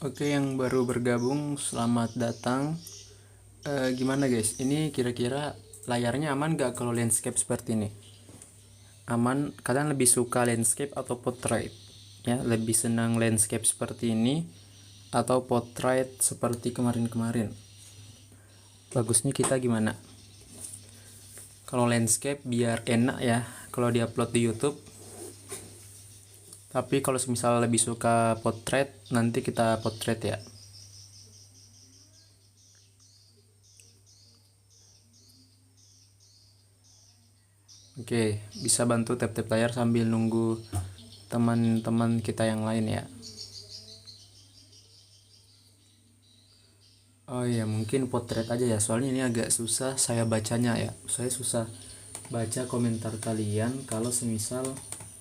Oke, yang baru bergabung, selamat datang. Gimana guys? Ini kira-kira layarnya aman gak kalau landscape seperti ini? Aman? Kalian lebih suka landscape atau portrait? Ya, lebih senang landscape seperti ini atau portrait seperti kemarin-kemarin? Bagusnya kita gimana? Kalau landscape biar enak ya, kalau diupload di YouTube. Tapi kalau misal lebih suka portrait, nanti kita portrait ya. Oke, bisa bantu tap-tap layar sambil nunggu teman-teman kita yang lain ya. Oh iya, mungkin potret aja ya, soalnya ini agak susah saya bacanya ya. Saya susah baca komentar kalian kalau semisal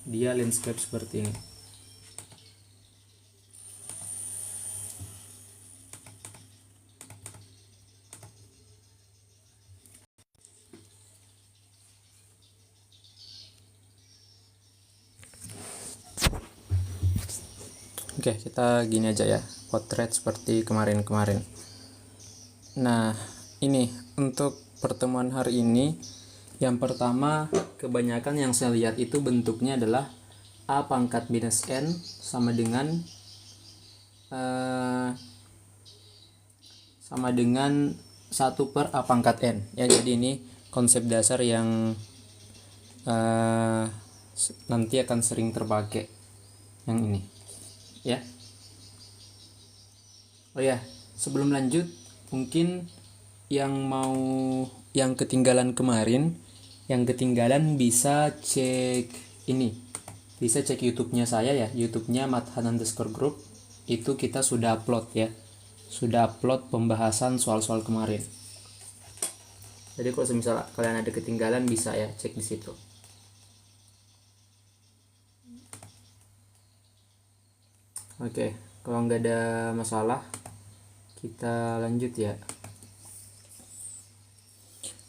dia landscape seperti ini. Oke, kita gini aja ya, potret seperti kemarin-kemarin. Nah, ini untuk pertemuan hari ini, yang pertama kebanyakan yang saya lihat itu bentuknya adalah A pangkat minus N sama dengan sama dengan 1 per A pangkat N ya. Jadi ini konsep dasar yang nanti akan sering terpakai yang ini ya. Oh ya, sebelum lanjut, mungkin yang ketinggalan kemarin, yang ketinggalan bisa cek ini, bisa cek YouTube-nya saya ya, YouTube-nya Mathan_group. Itu kita sudah upload ya, sudah upload pembahasan soal-soal kemarin. Jadi kalau misalnya kalian ada ketinggalan bisa ya cek di situ. Oke, kalau nggak ada masalah kita lanjut ya.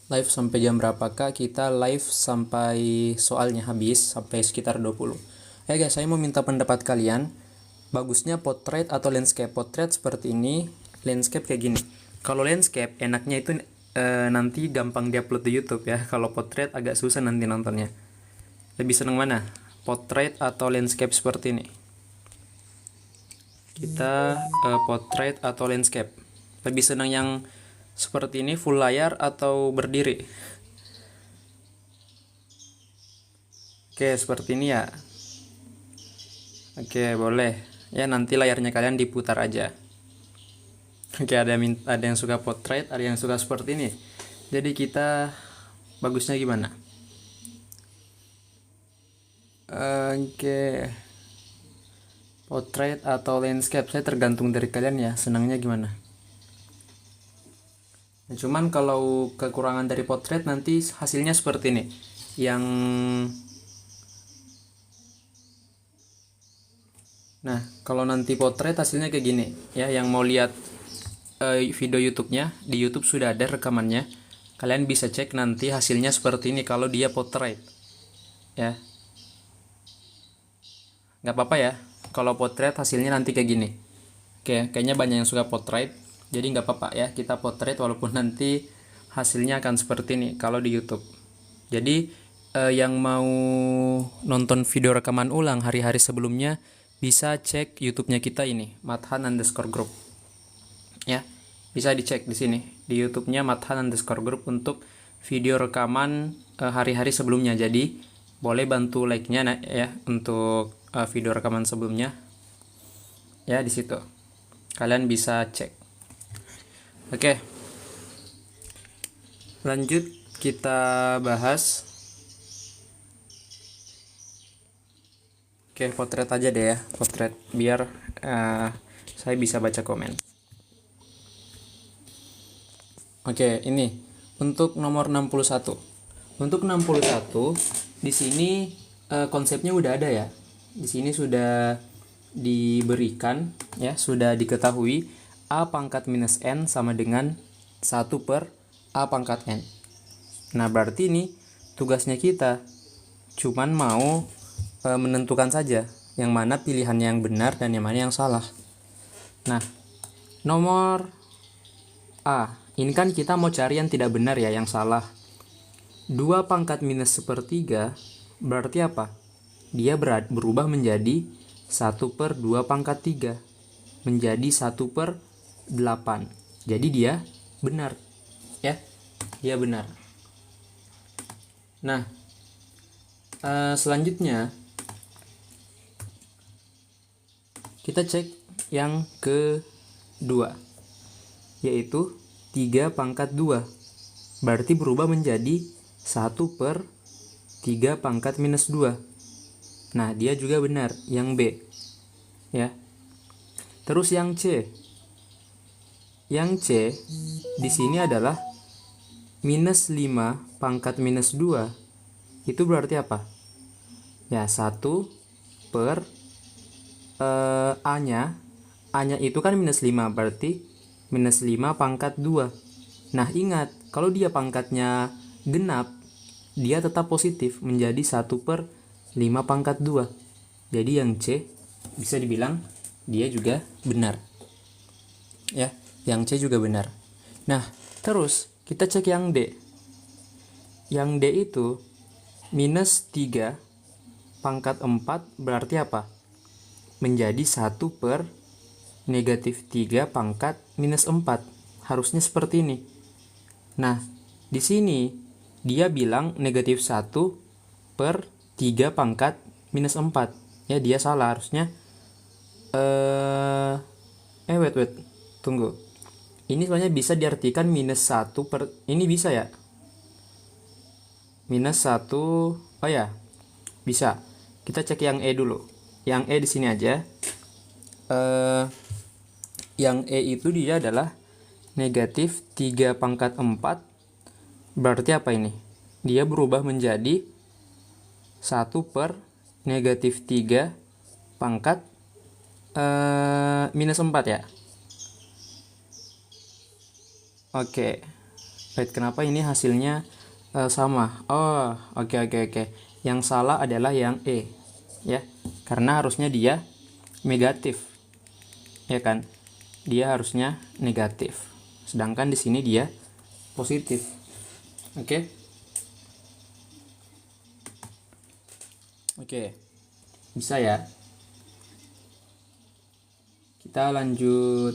Live sampai jam berapakah? Kita live sampai soalnya habis, sampai sekitar 20. Guys, saya mau minta pendapat kalian. Bagusnya portrait atau landscape? Portrait seperti ini, landscape kayak gini. Kalau landscape enaknya itu nanti gampang diupload di YouTube ya. Kalau portrait agak susah nanti nontonnya. Lebih seneng mana? Portrait atau landscape seperti ini? Kita portrait atau landscape? Lebih senang yang seperti ini full layar atau berdiri? Oke, seperti ini ya. Oke, boleh ya, nanti layarnya kalian diputar aja. Oke, ada yang suka portrait, ada yang suka seperti ini. Jadi kita bagusnya gimana? Oke, portrait atau landscape, saya tergantung dari kalian ya, senangnya gimana. Nah, cuman kalau kekurangan dari portrait nanti hasilnya seperti ini. Nah, kalau nanti portrait hasilnya kayak gini ya. Yang mau lihat video YouTube-nya, di YouTube sudah ada rekamannya. Kalian bisa cek nanti hasilnya seperti ini kalau dia portrait ya. Nggak apa-apa ya kalau portrait hasilnya nanti kayak gini. Oke, kayaknya banyak yang suka portrait, jadi nggak apa-apa ya kita portrait walaupun nanti hasilnya akan seperti ini kalau di YouTube. Jadi yang mau nonton video rekaman ulang hari-hari sebelumnya bisa cek YouTube-nya kita ini, Mathan_group ya. Bisa dicek di sini di YouTube-nya Mathan_group untuk video rekaman hari-hari sebelumnya. Jadi boleh bantu like-nya ya untuk video rekaman sebelumnya ya. Di situ kalian bisa cek. Oke, lanjut kita bahas. Oke, potret aja deh ya, potret biar saya bisa baca komen. Oke, ini untuk nomor 61. Untuk 61 di sini konsepnya udah ada ya. Di sini sudah diberikan ya, sudah diketahui A pangkat minus N sama dengan 1 per A pangkat N. Nah, berarti ini tugasnya kita cuman mau menentukan saja yang mana pilihan yang benar dan yang mana yang salah. Nah, nomor A. Ini kan kita mau cari yang tidak benar ya, yang salah. 2 pangkat minus sepertiga berarti apa? Dia berubah menjadi 1/2 pangkat 3. Menjadi 1/8. Jadi dia benar. Ya, dia benar. Nah, selanjutnya kita cek yang kedua, yaitu 3 pangkat 2. Berarti berubah menjadi 1/3 pangkat minus 2. Nah, dia juga benar, yang B. Ya. Terus yang C. Yang C di sini adalah minus 5 pangkat minus 2. Itu berarti apa? Ya, 1 per A-nya. A-nya itu kan minus 5, berarti minus 5 pangkat 2. Nah, ingat, kalau dia pangkatnya genap, dia tetap positif, menjadi 1/5 pangkat 2. Jadi yang C bisa dibilang dia juga benar. Ya, yang C juga benar. Nah, terus kita cek yang D. Yang D itu minus 3 pangkat 4 berarti apa? Menjadi 1/3 pangkat minus 4. Harusnya seperti ini. Nah, di sini dia bilang negatif 1/3 pangkat minus 4. Ya, dia salah. Harusnya wait. Tunggu. Ini sebenarnya bisa diartikan minus 1 per... Ini bisa ya? Minus 1... Oh ya, bisa. Kita cek yang E dulu. Yang E di sini aja. Yang E itu dia adalah negatif 3 pangkat 4. Berarti apa ini? Dia berubah menjadi 1/3 pangkat minus 4 ya. Oke. Wait, kenapa ini hasilnya sama? Oh, oke. Yang salah adalah yang E, ya. Karena harusnya dia negatif. Ya kan? Dia harusnya negatif. Sedangkan di sini dia positif. Oke. Bisa ya? Kita lanjut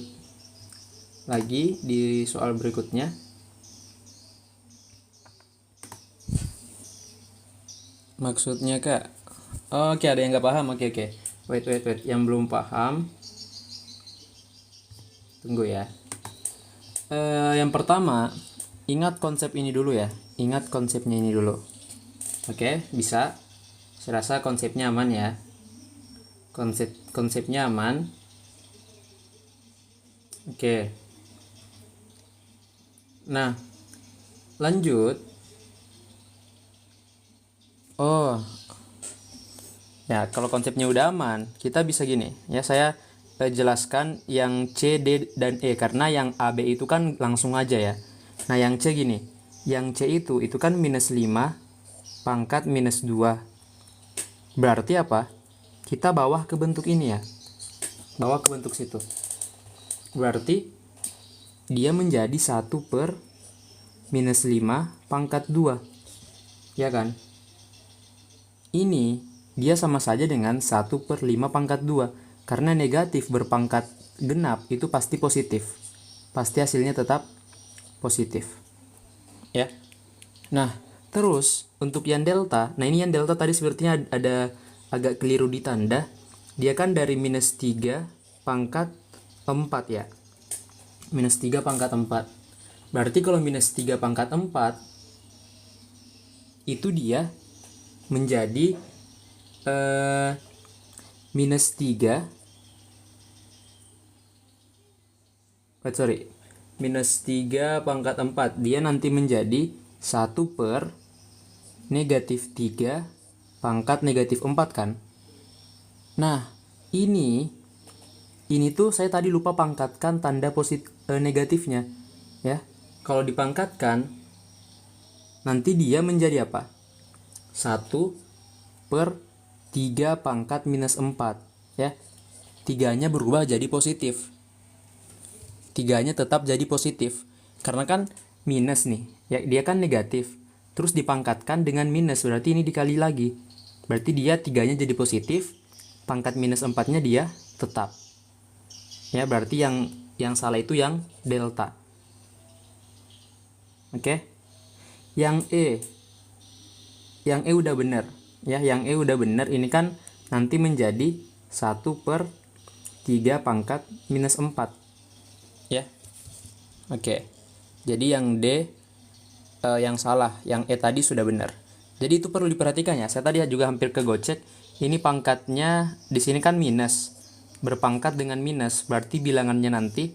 lagi di soal berikutnya. Maksudnya Kak? Oke, ada yang nggak paham. Oke. Wait. Yang belum paham, tunggu ya. Yang pertama, ingat konsep ini dulu ya. Ingat konsepnya ini dulu. Oke, bisa. Saya rasa konsepnya aman ya. Konsepnya aman. Oke. Nah, lanjut. Oh, ya kalau konsepnya udah aman, kita bisa gini. Ya, saya jelaskan yang C, D, dan E. Karena yang A, B itu kan langsung aja ya. Nah, yang C gini. Yang C itu kan minus 5 pangkat minus 2. Berarti apa? Kita bawah ke bentuk ini ya. Bawah ke bentuk situ. Berarti dia menjadi 1/-5 pangkat 2. Ya kan? Ini dia sama saja dengan 1/5 pangkat 2. Karena negatif berpangkat genap itu pasti positif. Pasti hasilnya tetap positif. Ya. Nah, terus untuk yang delta, nah ini yang delta tadi sepertinya ada agak keliru di tanda. Dia kan dari minus 3 pangkat 4 ya. Minus 3 pangkat 4. Berarti kalau minus 3 pangkat 4 itu dia menjadi minus 3 minus 3 pangkat 4. Dia nanti menjadi 1/-3 pangkat negatif 4 kan. Nah, ini tuh saya tadi lupa pangkatkan tanda negatifnya ya. Kalau dipangkatkan nanti dia menjadi apa? 1/3 pangkat minus 4 ya. 3-nya berubah jadi positif. 3-nya tetap jadi positif. Karena kan minus nih, ya dia kan negatif. Terus dipangkatkan dengan minus, berarti ini dikali lagi. Berarti dia 3-nya jadi positif, pangkat minus 4-nya dia tetap. Ya, berarti yang salah itu yang delta. Oke. Yang E udah bener. Ya, yang E udah bener, ini kan nanti menjadi 1/3 pangkat minus 4. Ya. Oke. Jadi yang D yang salah, yang E tadi sudah benar. Jadi itu perlu diperhatikan ya. Saya tadi juga hampir kegocek. Ini pangkatnya di sini kan minus. Berpangkat dengan minus, berarti bilangannya nanti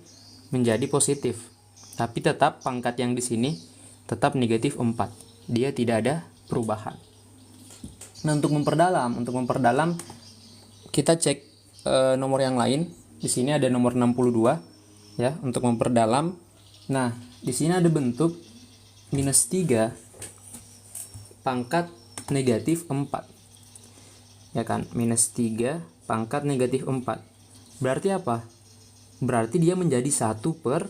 menjadi positif. Tapi tetap pangkat yang di sini tetap negatif 4. Dia tidak ada perubahan. Nah, untuk memperdalam kita cek nomor yang lain. Di sini ada nomor 62 ya, untuk memperdalam. Nah, di sini ada bentuk minus 3 pangkat negatif 4. Ya kan, minus 3 pangkat negatif 4. Berarti apa? Berarti dia menjadi 1/,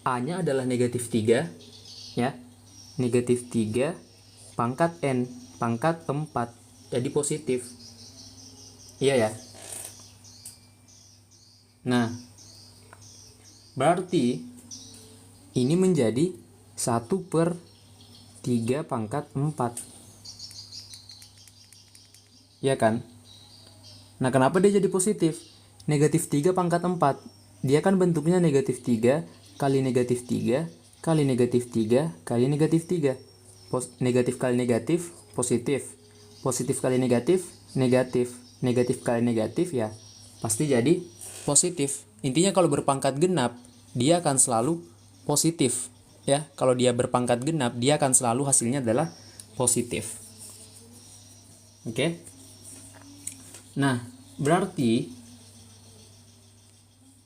A-nya adalah negatif 3, ya. Negatif 3 pangkat N, pangkat 4, jadi positif. Iya ya. Nah, berarti ini menjadi 1/3 pangkat 4. Ya kan? Nah, kenapa dia jadi positif? Negatif 3 pangkat 4. Dia kan bentuknya negatif 3 kali negatif 3 kali negatif 3 kali negatif 3. Negatif kali negatif, positif. Positif kali negatif, negatif. Negatif kali negatif ya pasti jadi positif. Intinya kalau berpangkat genap, dia akan selalu positif. Ya, kalau dia berpangkat genap, dia akan selalu hasilnya adalah positif. Oke? Nah, berarti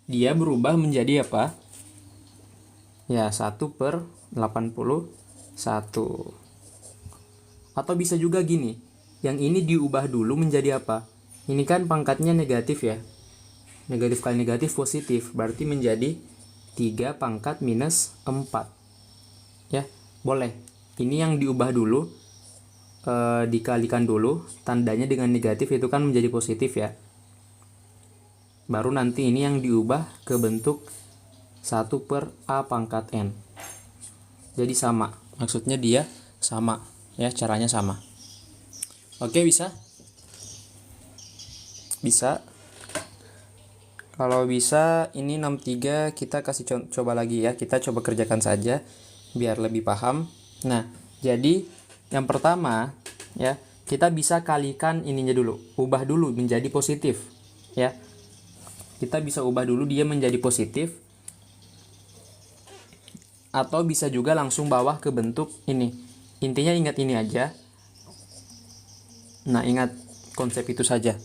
dia berubah menjadi apa? Ya, 1/81. Atau bisa juga gini, yang ini diubah dulu menjadi apa? Ini kan pangkatnya negatif ya. Negatif kali negatif positif, berarti menjadi 3 pangkat minus 4. Ya, boleh. Ini yang diubah dulu, dikalikan dulu, tandanya dengan negatif itu kan menjadi positif ya. Baru nanti ini yang diubah ke bentuk 1/A pangkat N. Jadi sama, maksudnya dia sama ya, caranya sama. Oke, bisa? Bisa. Kalau bisa ini 63 kita kasih coba lagi ya. Kita coba kerjakan saja biar lebih paham. Nah, jadi yang pertama ya, kita bisa kalikan ininya dulu. Ubah dulu menjadi positif ya. Kita bisa ubah dulu dia menjadi positif. Atau bisa juga langsung bawah ke bentuk ini. Intinya ingat ini aja. Nah, ingat konsep itu saja.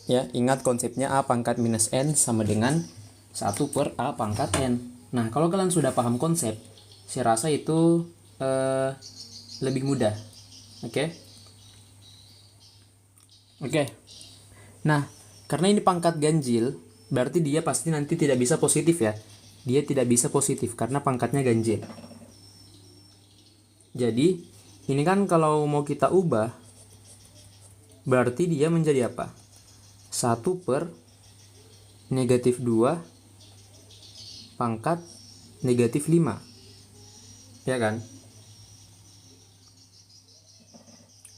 Ya, ingat konsepnya A pangkat minus N sama dengan 1/A pangkat N. Nah, kalau kalian sudah paham konsep, saya rasa itu lebih mudah. Oke? Oke. Nah, karena ini pangkat ganjil, berarti dia pasti nanti tidak bisa positif ya. Dia tidak bisa positif karena pangkatnya ganjil. Jadi, ini kan kalau mau kita ubah, berarti dia menjadi apa? 1/-2 pangkat negatif 5. Ya kan?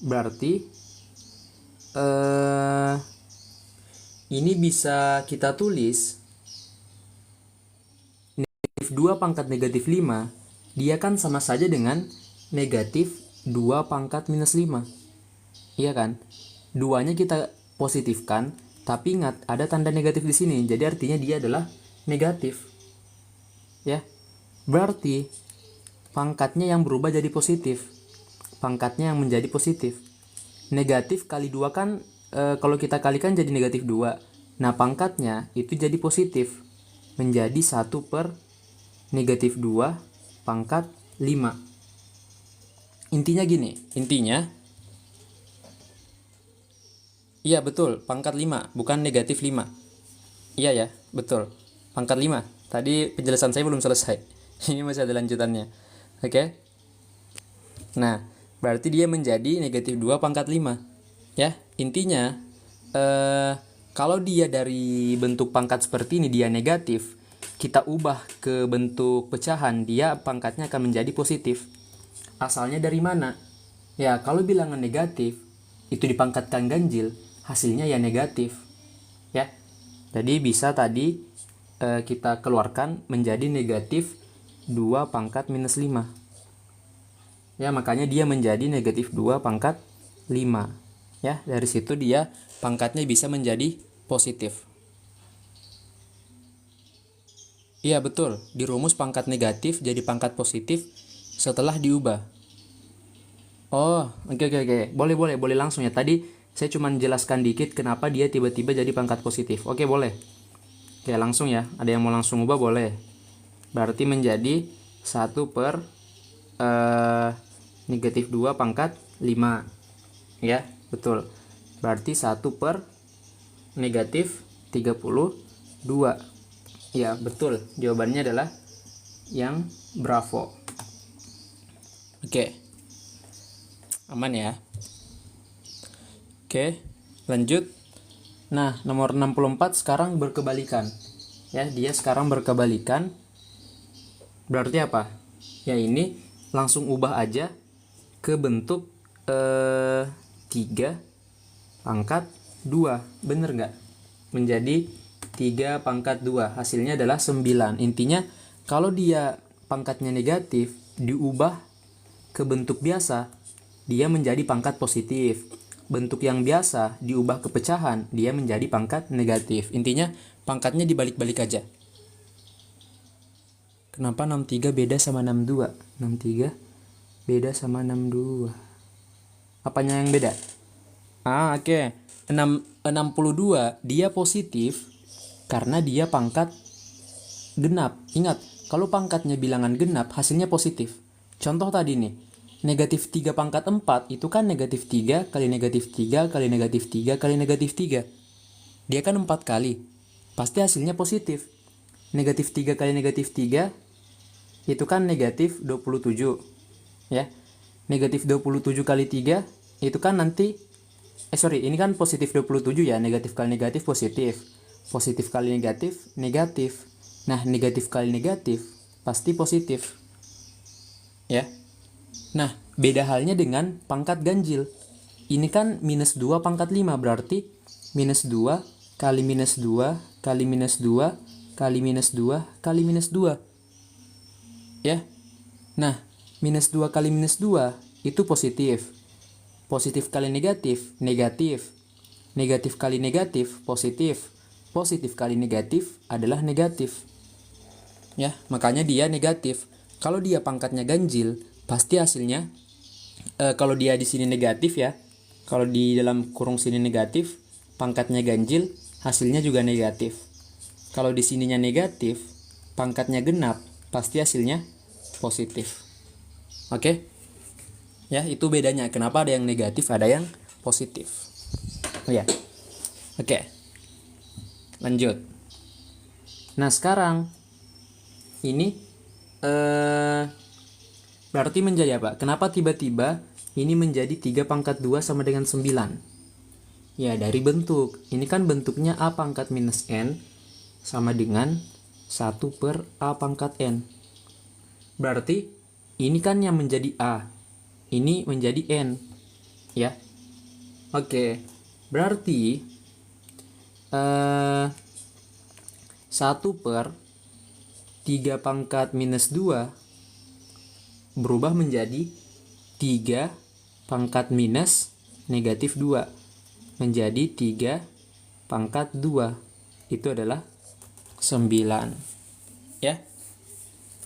Berarti ini bisa kita tulis negatif 2 pangkat negatif 5, dia kan sama saja dengan negatif 2 pangkat minus 5. Iya kan? Duanya kita positifkan, tapi ingat ada tanda negatif di sini. Jadi artinya dia adalah negatif. Ya. Berarti pangkatnya yang berubah jadi positif. Pangkatnya yang menjadi positif. Negatif kali 2 kan kalau kita kalikan jadi negatif 2. Nah, pangkatnya itu jadi positif. Menjadi 1/-2 pangkat 5. Intinya gini, iya betul, pangkat 5, bukan negatif 5. Iya ya, betul, pangkat 5. Tadi penjelasan saya belum selesai. Ini masih ada lanjutannya. Oke. Nah, berarti dia menjadi negatif 2 pangkat 5. Ya, intinya kalau dia dari bentuk pangkat seperti ini dia negatif, kita ubah ke bentuk pecahan, dia pangkatnya akan menjadi positif. Asalnya dari mana? Ya, kalau bilangan negatif itu dipangkatkan ganjil, hasilnya ya negatif. Ya. Jadi bisa tadi kita keluarkan menjadi negatif 2 pangkat minus 5. Ya, makanya dia menjadi negatif 2 pangkat 5. Ya, dari situ dia pangkatnya bisa menjadi positif. Iya, betul. Di rumus pangkat negatif jadi pangkat positif setelah diubah. Oh, oke. Boleh langsung ya. Tadi saya cuma jelaskan dikit kenapa dia tiba-tiba jadi pangkat positif. Oke, boleh. Oke, langsung ya. Ada yang mau langsung ubah boleh. Berarti menjadi 1 per negatif 2 pangkat 5. Ya, betul. Berarti 1 per negatif 32. Ya, betul. Jawabannya adalah yang bravo. Oke. Aman ya. Oke, lanjut. Nah, nomor 64 sekarang berkebalikan. Ya, dia sekarang berkebalikan. Berarti apa? Ya, ini langsung ubah aja ke bentuk 3 pangkat 2. Bener nggak? Menjadi 3 pangkat 2. Hasilnya adalah 9. Intinya, kalau dia pangkatnya negatif, diubah ke bentuk biasa, dia menjadi pangkat positif. Bentuk yang biasa diubah ke pecahan, dia menjadi pangkat negatif. Intinya pangkatnya dibalik-balik aja. Kenapa 63 beda sama 62? 63 beda sama 62. Apanya yang beda? Oke. 62 dia positif karena dia pangkat genap. Ingat, kalau pangkatnya bilangan genap, hasilnya positif. Contoh tadi nih, negatif 3 pangkat 4 itu kan negatif 3 kali negatif 3 kali negatif 3 kali negatif 3. Dia kan 4 kali. Pasti hasilnya positif. Negatif 3 kali negatif 3 itu kan negatif 27. Ya. Negatif 27 kali 3 itu kan nanti ini kan positif 27 ya. Negatif kali negatif positif. Positif kali negatif negatif. Nah, negatif kali negatif pasti positif. Ya. Nah, beda halnya dengan pangkat ganjil. Ini kan minus 2 pangkat 5, berarti minus 2 kali minus 2 kali minus 2 kali minus 2 kali minus 2. Ya. Nah, minus 2 kali minus 2 itu positif. Positif kali negatif, negatif. Negatif kali negatif, positif. Positif kali negatif adalah negatif. Ya, makanya dia negatif. Kalau dia pangkatnya ganjil, pasti hasilnya kalau dia di sini negatif ya. Kalau di dalam kurung sini negatif, pangkatnya ganjil, hasilnya juga negatif. Kalau di sininya negatif, pangkatnya genap, pasti hasilnya positif. Oke? Ya, itu bedanya. Kenapa ada yang negatif, ada yang positif. Oh ya. Oke. Lanjut. Nah, sekarang ini berarti menjadi apa? Kenapa tiba-tiba ini menjadi 3 pangkat 2 sama dengan 9? Ya, dari bentuk. Ini kan bentuknya A pangkat minus N sama dengan 1 per A pangkat N. Berarti ini kan yang menjadi A. Ini menjadi N. Ya. Oke. Berarti 1 per 3 pangkat minus 2 berubah menjadi 3 pangkat minus negatif 2. Menjadi 3 pangkat 2. Itu adalah 9. Ya.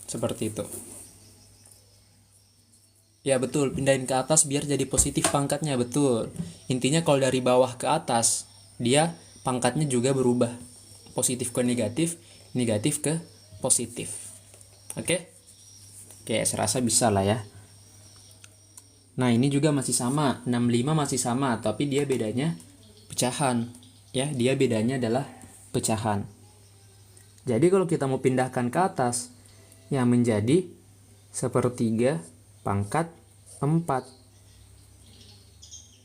Seperti itu. Ya betul, pindahin ke atas biar jadi positif pangkatnya, betul. Intinya kalau dari bawah ke atas, dia pangkatnya juga berubah. Positif ke negatif, negatif ke positif. Oke? Oke, saya rasa bisa lah ya. Nah, ini juga masih sama, 65 masih sama, tapi dia bedanya pecahan. Ya, dia bedanya adalah pecahan. Jadi kalau kita mau pindahkan ke atas, yang menjadi 1/3 pangkat 4.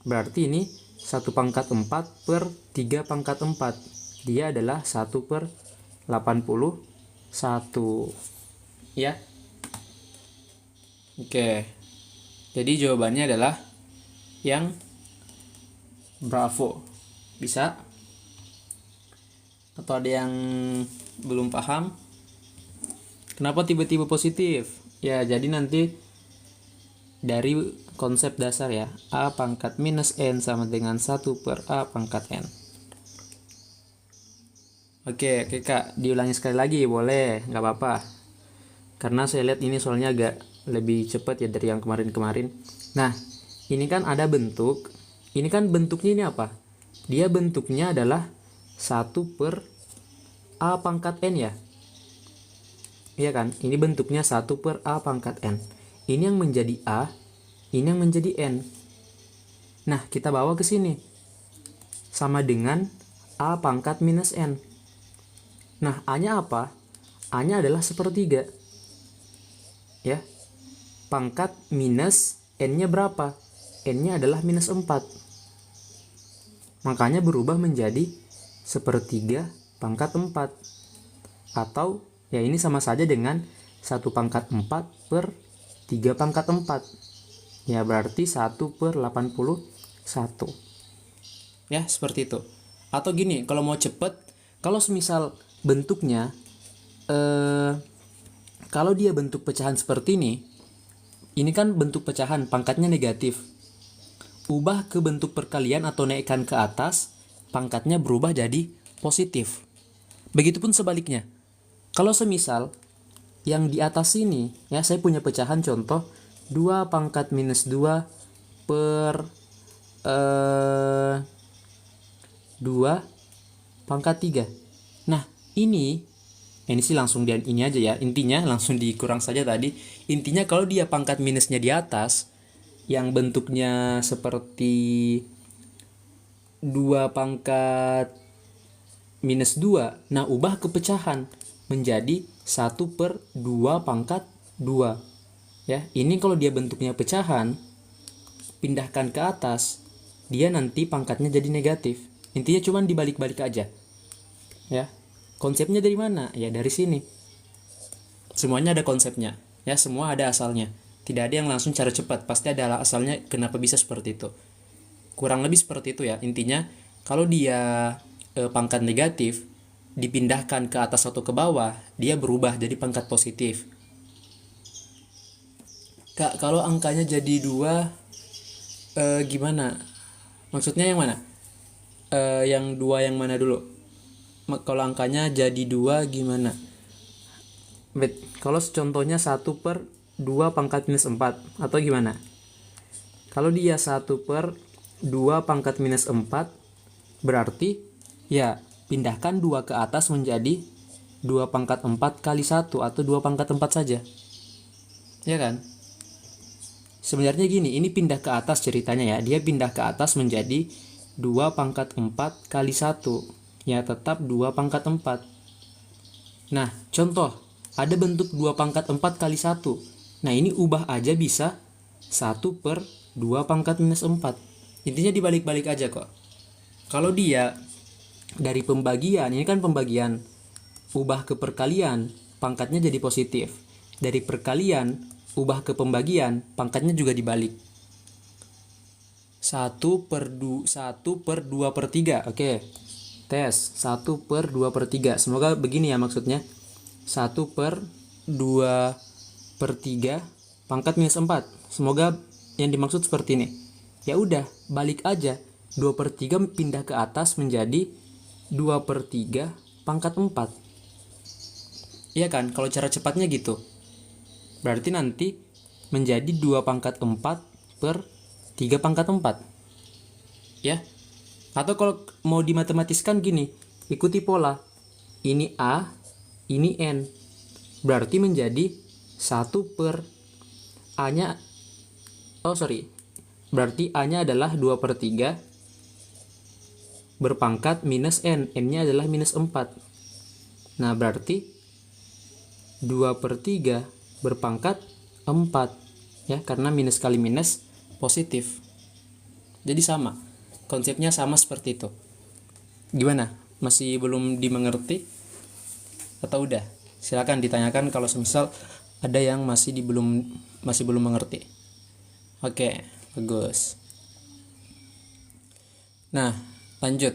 Berarti ini 1/4 per 3 pangkat 4. Dia adalah 1/81. Ya. Oke. Jadi jawabannya adalah yang bravo. Bisa? Atau ada yang belum paham? Kenapa tiba-tiba positif? Ya, jadi nanti dari konsep dasar ya, A pangkat minus N sama dengan 1 per A pangkat N. Oke Kak, diulangi sekali lagi boleh, nggak apa-apa. Karena saya lihat ini soalnya agak lebih cepat ya dari yang kemarin-kemarin. Nah, ini kan ada bentuk. Ini kan bentuknya ini apa? Dia bentuknya adalah 1 per A pangkat N ya. Iya kan? Ini bentuknya 1 per A pangkat N. Ini yang menjadi A, ini yang menjadi N. Nah, kita bawa ke sini. Sama dengan A pangkat minus N. Nah, A-nya apa? A-nya adalah 1/3. Ya. Pangkat minus N-nya berapa? N-nya adalah minus 4. Makanya berubah menjadi 1/3 pangkat 4. Atau ya ini sama saja dengan 1 pangkat 4 per 3 pangkat 4. Ya berarti 1 per 81. Ya seperti itu. Atau gini, kalau mau cepet, kalau semisal bentuknya kalau dia bentuk pecahan seperti ini kan bentuk pecahan pangkatnya negatif. Ubah ke bentuk perkalian atau naikkan ke atas, pangkatnya berubah jadi positif. Begitupun sebaliknya. Kalau semisal yang di atas ini, ya saya punya pecahan contoh 2 pangkat minus 2 per 2 pangkat 3. Nah, ini sih langsung ini aja ya. Intinya langsung dikurang saja tadi. Intinya kalau dia pangkat minusnya di atas, yang bentuknya seperti 2 pangkat minus 2, nah ubah ke pecahan menjadi 1 per 2 pangkat 2. Ya, ini kalau dia bentuknya pecahan, pindahkan ke atas, dia nanti pangkatnya jadi negatif. Intinya cuman dibalik-balik aja. Ya. Konsepnya dari mana? Ya dari sini. Semuanya ada konsepnya. Ya, semua ada asalnya. Tidak ada yang langsung cara cepat, pasti ada asalnya kenapa bisa seperti itu. Kurang lebih seperti itu ya. Intinya kalau dia pangkat negatif, dipindahkan ke atas atau ke bawah, dia berubah jadi pangkat positif. Kak, kalau angkanya jadi 2, gimana? Maksudnya yang mana? Yang 2 yang mana dulu? Kalau angkanya jadi 2 gimana? Kalau contohnya 1 per 2 pangkat minus 4, atau gimana? Kalau dia 1 per 2 pangkat minus 4, berarti ya pindahkan 2 ke atas menjadi 2 pangkat 4 kali 1 atau 2 pangkat 4 saja. Ya kan? Sebenarnya gini, ini pindah ke atas ceritanya ya. Dia pindah ke atas menjadi 2 pangkat 4 kali 1. Ya tetap 2 pangkat 4. Nah, contoh. Ada bentuk 2 pangkat 4 kali 1. Nah, ini ubah aja bisa 1 per 2 pangkat minus 4. Intinya dibalik-balik aja kok. Kalau dia dari pembagian, ini kan pembagian, ubah ke perkalian, pangkatnya jadi positif. Dari perkalian, ubah ke pembagian, pangkatnya juga dibalik. 1 per 2 per 3. Oke. Tes. 1 per 2 per 3. Semoga begini ya maksudnya. 1 per 2 per 3 pangkat minus 4. Semoga yang dimaksud seperti ini. Ya udah, balik aja. 2 per 3 pindah ke atas menjadi 2 per 3 pangkat 4. Iya kan? Kalau cara cepatnya gitu. Berarti nanti menjadi 2 pangkat 4 per 3 pangkat 4. Ya. Atau kalau mau dimatematiskan gini, ikuti pola. Ini A, ini N. Berarti menjadi 1 per A-nya, berarti A-nya adalah 2 per 3 berpangkat minus N. N-nya adalah minus 4. Nah, berarti 2/3 berpangkat 4. Ya, karena minus kali minus positif. Jadi sama. Konsepnya sama seperti itu. Gimana? Masih belum dimengerti? Atau udah? Silakan ditanyakan kalau semisal ada yang masih belum mengerti. Oke, bagus. Nah, lanjut.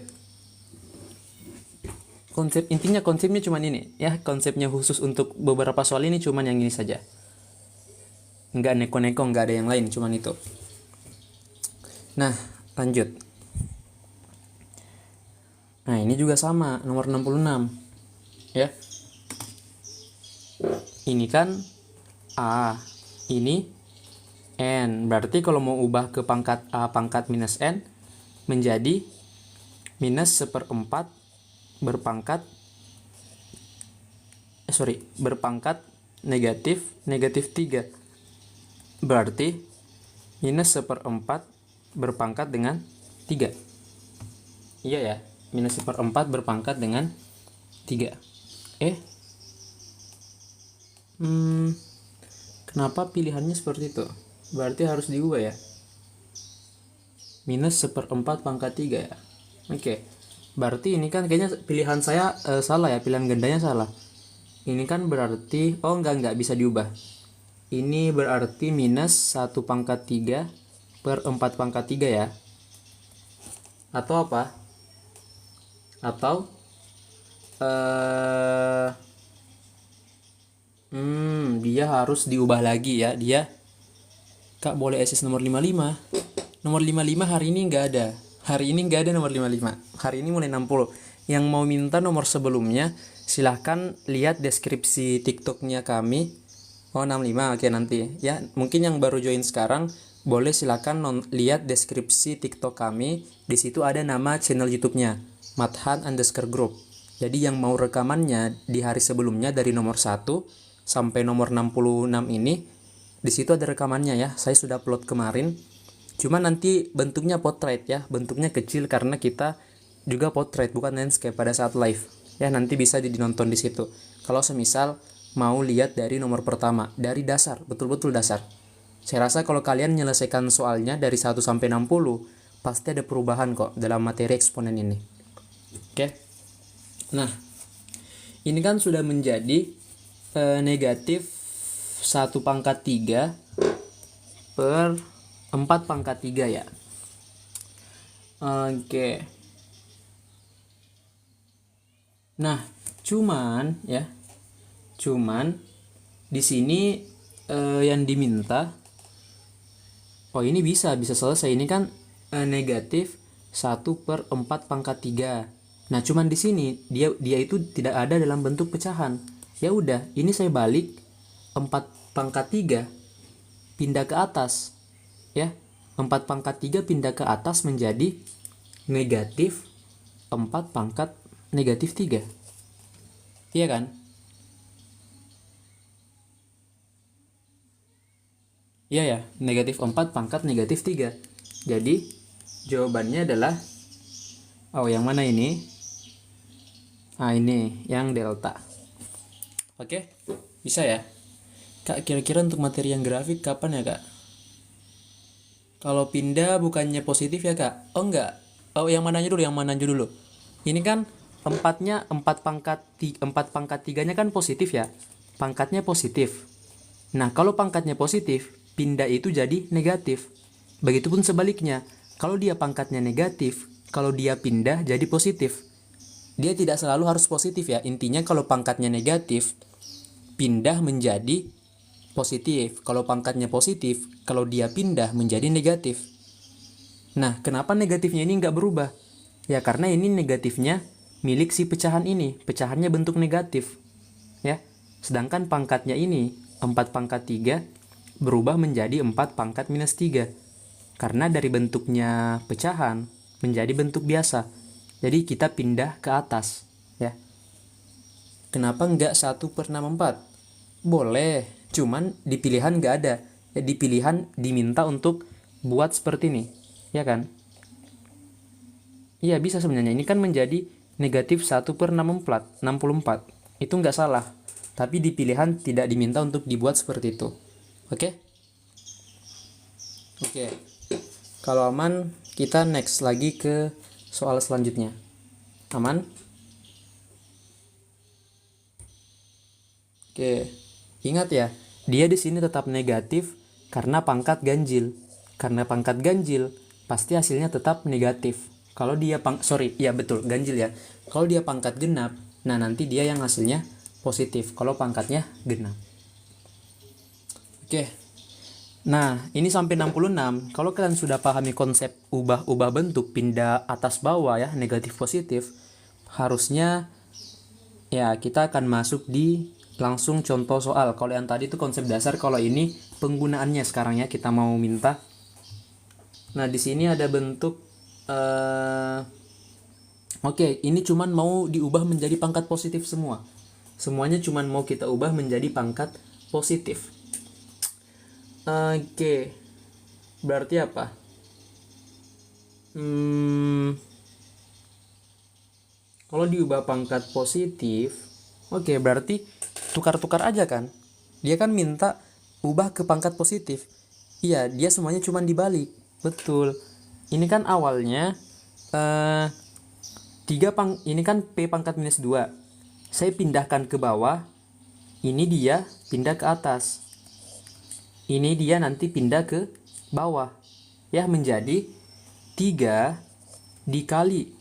Konsepnya cuma ini ya, konsepnya khusus untuk beberapa soal ini cuman yang ini saja. Enggak neko-neko, enggak ada yang lain, cuman itu. Nah, lanjut. Nah, ini juga sama, nomor 66. Ya. Ini kan A, ini N. Berarti kalau mau ubah ke pangkat A pangkat minus N menjadi minus 1/4 berpangkat negatif 3. Berarti minus 1/4 berpangkat dengan 3. Iya ya, minus 1/4 berpangkat dengan 3. Kenapa pilihannya seperti itu? Berarti harus diubah ya. Minus 1/4 pangkat 3 ya. Oke. Berarti ini kan kayaknya pilihan saya salah ya, pilihan gandanya salah. Ini kan berarti, enggak bisa diubah. Ini berarti minus 1/3 per 4 pangkat 3 ya. Atau apa? Atau dia harus diubah lagi ya. Kak boleh SS nomor 55. Nomor 55 hari ini nggak ada. Hari ini nggak ada nomor 55. Hari ini mulai 60. Yang mau minta nomor sebelumnya, silahkan lihat deskripsi TikToknya kami. 65, oke nanti. Ya, mungkin yang baru join sekarang, boleh silahkan lihat deskripsi TikTok kami. Di situ ada nama channel YouTube-nya, Mathan_group. Jadi yang mau rekamannya di hari sebelumnya dari nomor 1 sampai nomor 66 ini, di situ ada rekamannya ya. Saya sudah upload kemarin. Cuma nanti bentuknya portrait ya, bentuknya kecil karena kita juga portrait bukan landscape pada saat live. Ya, nanti bisa dinonton di situ. Kalau semisal mau lihat dari nomor pertama, dari dasar, betul-betul dasar. Saya rasa kalau kalian menyelesaikan soalnya dari 1 sampai 60, pasti ada perubahan kok dalam materi eksponen ini. Oke. Nah, ini kan sudah menjadi negatif 1/3 per 4 pangkat 3 ya. Oke. Nah, cuman di sini yang diminta, ini bisa selesai. Ini kan negatif 1/4 pangkat 3. Nah, cuman di sini dia itu tidak ada dalam bentuk pecahan. Ya udah, ini saya balik 4 pangkat 3 pindah ke atas. Ya, 4 pangkat 3 pindah ke atas menjadi negatif 4 pangkat negatif 3. Iya kan? Iya ya, negatif 4 pangkat negatif 3. Jadi, jawabannya adalah, yang mana ini? Ini, yang delta. Oke, bisa ya? Kak, kira-kira untuk materi yang grafik kapan ya, Kak? Kalau pindah bukannya positif ya, Kak? Oh enggak. Yang mananya dulu? Ini kan 4 pangkat 3-nya kan positif ya. Pangkatnya positif. Nah, kalau pangkatnya positif, pindah itu jadi negatif. Begitupun sebaliknya. Kalau dia pangkatnya negatif, kalau dia pindah jadi positif. Dia tidak selalu harus positif ya. Intinya kalau pangkatnya negatif, pindah menjadi positif. Kalau pangkatnya positif, kalau dia pindah menjadi negatif. Nah, kenapa negatifnya ini nggak berubah? Ya, karena ini negatifnya milik si pecahan ini. Pecahannya bentuk negatif. Ya, sedangkan pangkatnya ini, 4 pangkat 3, berubah menjadi 4 pangkat minus 3. Karena dari bentuknya pecahan menjadi bentuk biasa. Jadi kita pindah ke atas. Ya. Kenapa nggak 1/64? Boleh, cuman di pilihan nggak ada. Ya, di pilihan diminta untuk buat seperti ini. Ya kan? Iya bisa sebenarnya. Ini kan menjadi negatif 1/64. itu nggak salah. Tapi di pilihan tidak diminta untuk dibuat seperti itu. Oke? Oke. Kalau aman, kita next lagi ke soal selanjutnya. Aman? Oke. Ingat ya, dia di sini tetap negatif karena pangkat ganjil. Karena pangkat ganjil, pasti hasilnya tetap negatif. Kalau dia ganjil ya. Kalau dia pangkat genap, nah nanti dia yang hasilnya positif kalau pangkatnya genap. Oke. Nah, ini sampai 66. Kalau kalian sudah pahami konsep ubah-ubah bentuk, pindah atas bawah ya, negatif positif, harusnya ya kita akan masuk di langsung contoh soal. Kalau yang tadi itu konsep dasar, kalau ini penggunaannya sekarang ya, kita mau minta. Nah, di sini ada bentuk Oke, ini cuman mau diubah menjadi pangkat positif semua. Semuanya cuman mau kita ubah menjadi pangkat positif. Oke, berarti apa? Kalau diubah pangkat positif, oke, berarti tukar-tukar aja kan? Dia kan minta ubah ke pangkat positif. Iya, dia semuanya cuman dibalik. Betul. Ini kan awalnya ini kan P pangkat minus 2. Saya pindahkan ke bawah. Ini dia pindah ke atas. Ini dia nanti pindah ke bawah. Ya, menjadi 3 dikali.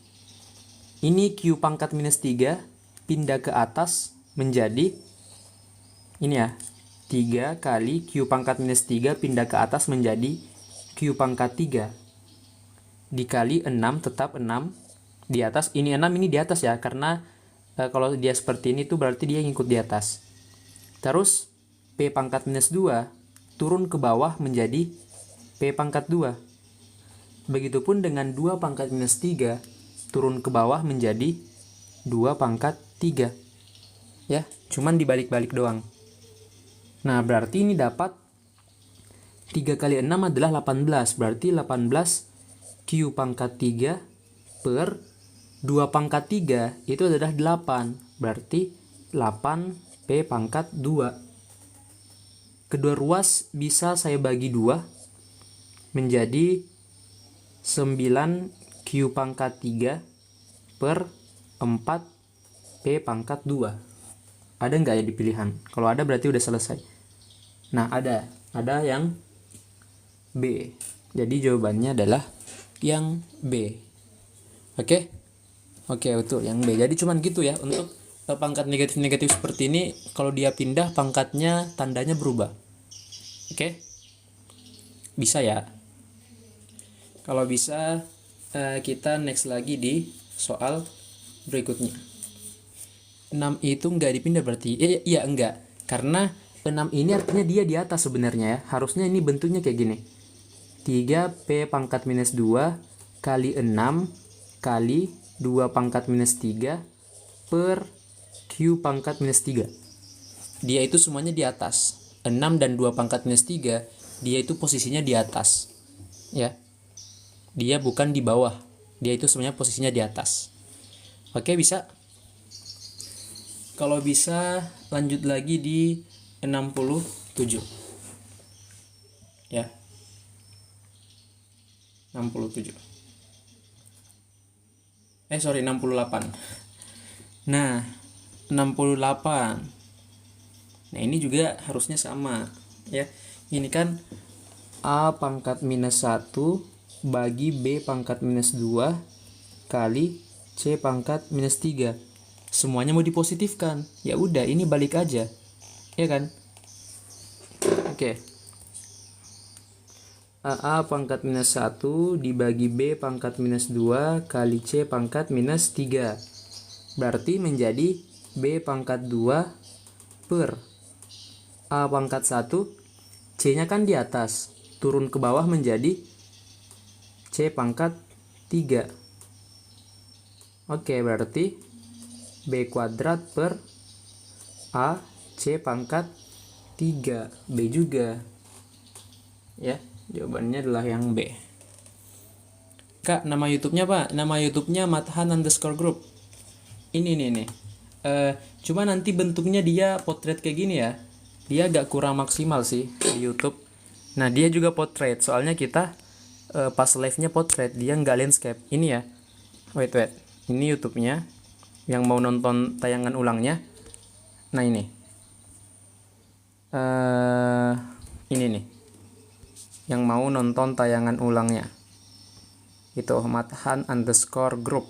Ini Q pangkat minus 3 pindah ke atas menjadi ini ya. 3 kali Q pangkat minus 3 pindah ke atas menjadi Q pangkat 3. Dikali 6 tetap 6 di atas. Ini 6 ini di atas ya. Karena kalau dia seperti ini tuh berarti dia ngikut di atas. Terus P pangkat minus 2 turun ke bawah menjadi P pangkat 2. Begitupun dengan 2 pangkat minus 3 turun ke bawah menjadi 2 pangkat 3. Ya, cuman dibalik-balik doang. Nah, berarti ini dapat 3 kali 6 adalah 18. Berarti 18 Q pangkat 3 per 2 pangkat 3 itu adalah 8. Berarti 8 P pangkat 2. Kedua ruas bisa saya bagi 2 menjadi 9 Q pangkat 3 per 4 P pangkat 2. Ada nggak ya di pilihan? Kalau ada berarti udah selesai. Nah, ada yang B. Jadi jawabannya adalah yang B. Oke, betul yang B. Jadi cuman gitu ya untuk pangkat negatif-negatif seperti ini. Kalau dia pindah pangkatnya tandanya berubah. Oke, bisa ya. Kalau bisa kita next lagi di soal berikutnya. 6 itu nggak dipindah berarti? Iya enggak. Karena 6 ini artinya dia di atas sebenarnya ya. Harusnya ini bentuknya kayak gini. 3P pangkat minus 2 kali 6 kali 2 pangkat minus 3 per Q pangkat minus 3. Dia itu semuanya di atas. 6 dan 2 pangkat minus 3, dia itu posisinya di atas. Ya. Dia bukan di bawah. Dia itu semuanya posisinya di atas. Oke, bisa? Kalau bisa lanjut lagi di 67. Ya. 67. 68. Nah, 68. Nah, ini juga harusnya sama ya. Ini kan A pangkat minus 1 bagi B pangkat minus 2 kali C pangkat minus 3. Semuanya mau dipositifkan. Ya udah, ini balik aja. Ya kan? Oke. A pangkat minus 1 dibagi B pangkat minus 2 kali C pangkat minus 3. Berarti menjadi B pangkat 2 per A pangkat 1, C-nya kan di atas, turun ke bawah menjadi C pangkat 3. Oke, berarti B kuadrat per A C pangkat 3. B juga. Ya, jawabannya adalah yang B. Kak, nama YouTube-nya Pak? Nama YouTube-nya Mathan_group. Ini nih. Cuma nanti bentuknya dia potret kayak gini ya. Dia agak kurang maksimal sih di YouTube. Nah, dia juga potret. Soalnya kita pas live-nya potret, dia nggak landscape. Ini ya. Wait. Ini YouTube-nya. Yang mau nonton tayangan ulangnya. Nah, ini. Ini nih. Yang mau nonton tayangan ulangnya. Itu Mathan_group.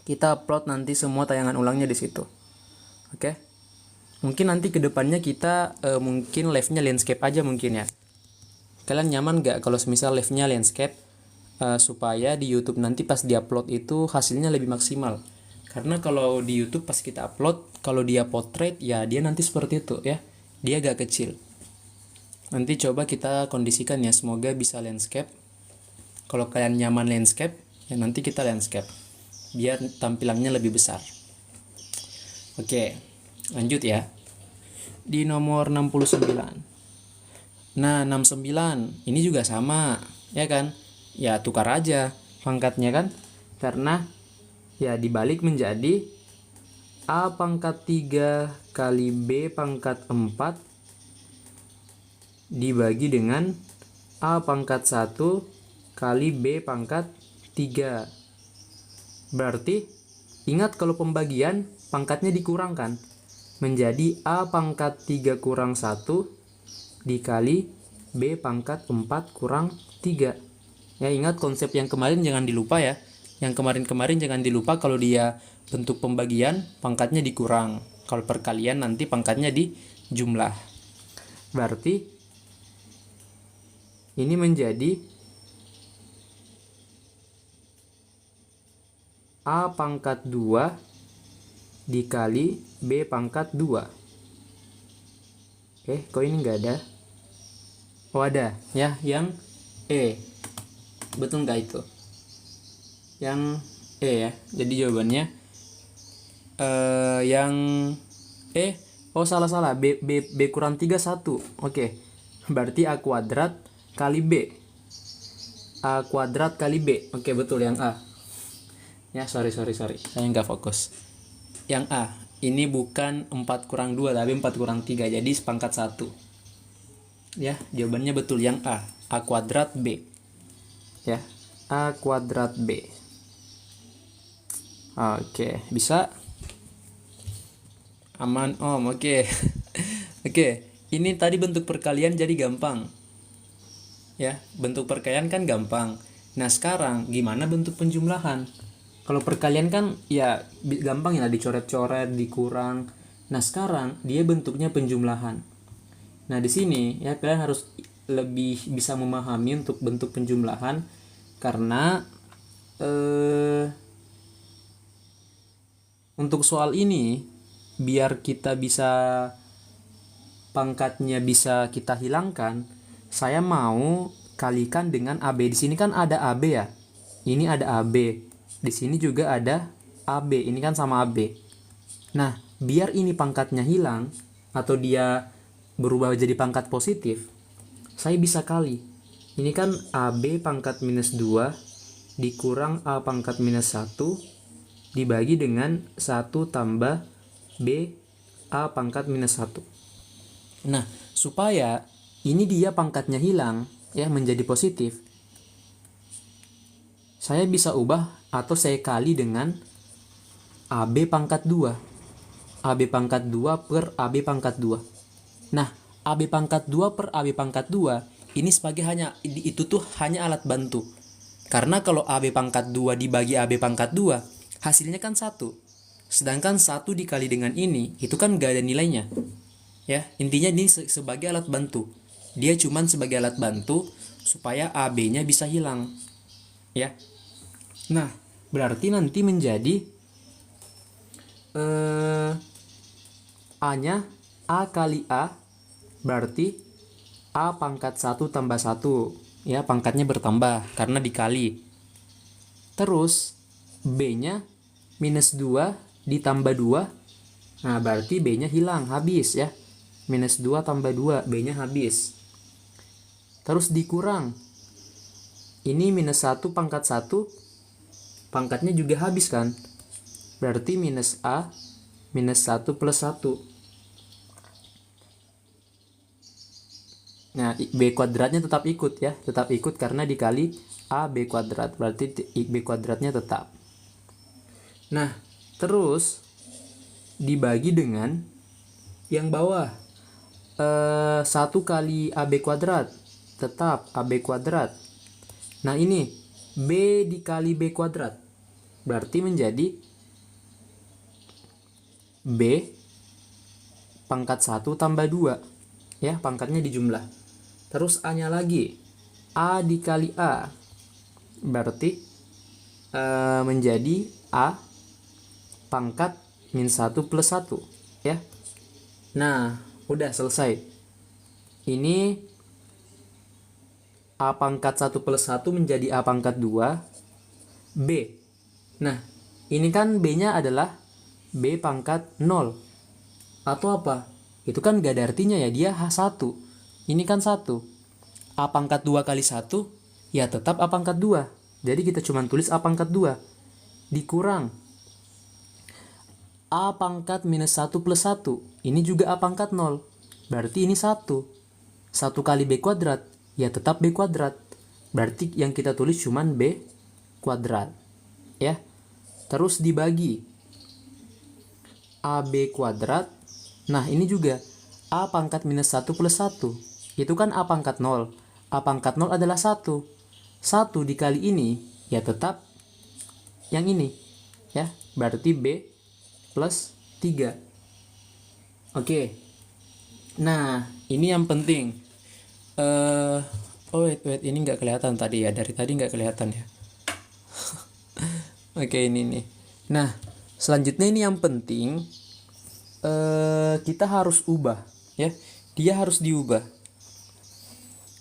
Kita upload nanti semua tayangan ulangnya di situ. Oke. Mungkin nanti kedepannya kita mungkin live-nya landscape aja mungkin ya. Kalian nyaman gak kalau semisal live-nya landscape, supaya di YouTube nanti pas diupload itu hasilnya lebih maksimal. Karena kalau di YouTube pas kita upload, kalau dia portrait ya dia nanti seperti itu ya. Dia agak kecil. Nanti coba kita kondisikan ya, semoga bisa landscape. Kalau kalian nyaman landscape, ya nanti kita landscape biar tampilannya lebih besar. Oke, lanjut ya. Di nomor 69. Nah, 69 ini juga sama, ya kan? Ya tukar aja pangkatnya kan? Karena ya dibalik menjadi A pangkat 3 kali B pangkat 4 dibagi dengan A pangkat 1 kali B pangkat 3. Berarti ingat kalau pembagian pangkatnya dikurangkan menjadi A pangkat 3 kurang 1 dikali B pangkat 4 kurang 3. Ya, ingat konsep yang kemarin jangan dilupa ya. Yang kemarin-kemarin jangan dilupa kalau dia bentuk pembagian pangkatnya dikurang. Kalau perkalian nanti pangkatnya dijumlah. Berarti ini menjadi A pangkat 2 dikali B pangkat 2. Kok ini nggak ada? Oh ada, ya, yang E. Betul nggak itu? Yang E ya. Jadi jawabannya yang E. Oh salah. B kurang 3 1. Oke. Berarti A kuadrat kali B. A kuadrat kali B. Oke, betul yang A. Ya, sorry. Saya nggak fokus. Yang A. Ini bukan 4 kurang 2, tapi 4 kurang 3. Jadi sepangkat 1. Ya, jawabannya betul yang A. A kuadrat B. Ya, A kuadrat B. Oke, bisa? Aman Om, oke. Oke, ini tadi bentuk perkalian jadi gampang. Ya, bentuk perkalian kan gampang. Nah, sekarang gimana bentuk penjumlahan? Kalau perkalian kan ya gampang ya, dicoret-coret, dikurang. Nah, sekarang dia bentuknya penjumlahan. Nah, di sini ya kalian harus lebih bisa memahami untuk bentuk penjumlahan karena untuk soal ini biar kita bisa pangkatnya bisa kita hilangkan, saya mau kalikan dengan AB. Di sini kan ada AB ya. Ini ada AB. Di sini juga ada AB, ini kan sama AB. Nah, biar ini pangkatnya hilang atau dia berubah jadi pangkat positif, saya bisa kali. Ini kan AB pangkat minus 2 dikurang A pangkat minus 1 dibagi dengan 1 tambah B A pangkat minus 1. Nah, supaya ini dia pangkatnya hilang ya menjadi positif, saya bisa ubah atau saya kali dengan AB pangkat 2. AB pangkat 2 per AB pangkat 2. Nah, AB pangkat 2 per AB pangkat 2 ini sebagai itu tuh hanya alat bantu. Karena kalau AB pangkat 2 dibagi AB pangkat 2, hasilnya kan 1. Sedangkan 1 dikali dengan ini, itu kan gak ada nilainya. Ya, intinya ini sebagai alat bantu. Dia cuman sebagai alat bantu supaya AB-nya bisa hilang. Ya. Nah, berarti nanti menjadi A-nya A kali A, berarti A pangkat 1 tambah 1. Ya, pangkatnya bertambah karena dikali. Terus B-nya minus 2 ditambah 2. Nah, berarti B-nya hilang, habis ya. Minus 2 tambah 2, B-nya habis. Terus dikurang. Ini minus 1 pangkat 1, pangkatnya juga habis kan. Berarti minus A minus 1 plus 1. Nah, B kuadratnya tetap ikut ya, tetap ikut karena dikali AB kuadrat, berarti B kuadratnya tetap. Nah, terus dibagi dengan yang bawah. 1 kali AB kuadrat, tetap AB kuadrat. Nah, ini B dikali B kuadrat, berarti menjadi B pangkat 1 tambah 2. Ya, pangkatnya dijumlah. Terus A-nya lagi, A dikali A, berarti menjadi A pangkat min 1 plus 1. Ya. Nah, udah selesai. Ini A pangkat 1 plus 1 menjadi A pangkat 2, B. Nah, ini kan B-nya adalah B pangkat 0. Atau apa? Itu kan gak ada artinya ya, dia H1. Ini kan 1. A pangkat 2 kali 1, ya tetap A pangkat 2. Jadi kita cuma tulis A pangkat 2. Dikurang A pangkat minus 1 plus 1. Ini juga A pangkat 0. Berarti ini 1. 1 kali B kuadrat, ya tetap B kuadrat. Berarti yang kita tulis cuma B kuadrat. Ya. Terus dibagi AB kuadrat. Nah, ini juga A pangkat minus 1 plus 1. Itu kan A pangkat 0. A pangkat 0 adalah 1. 1 dikali ini, ya tetap yang ini. Ya, berarti B plus 3. Oke. Nah, ini yang penting. Wait, ini nggak kelihatan tadi ya. Dari tadi nggak kelihatan ya. Oke, ini nih. Nah, selanjutnya ini yang penting. Kita harus ubah. Ya, dia harus diubah.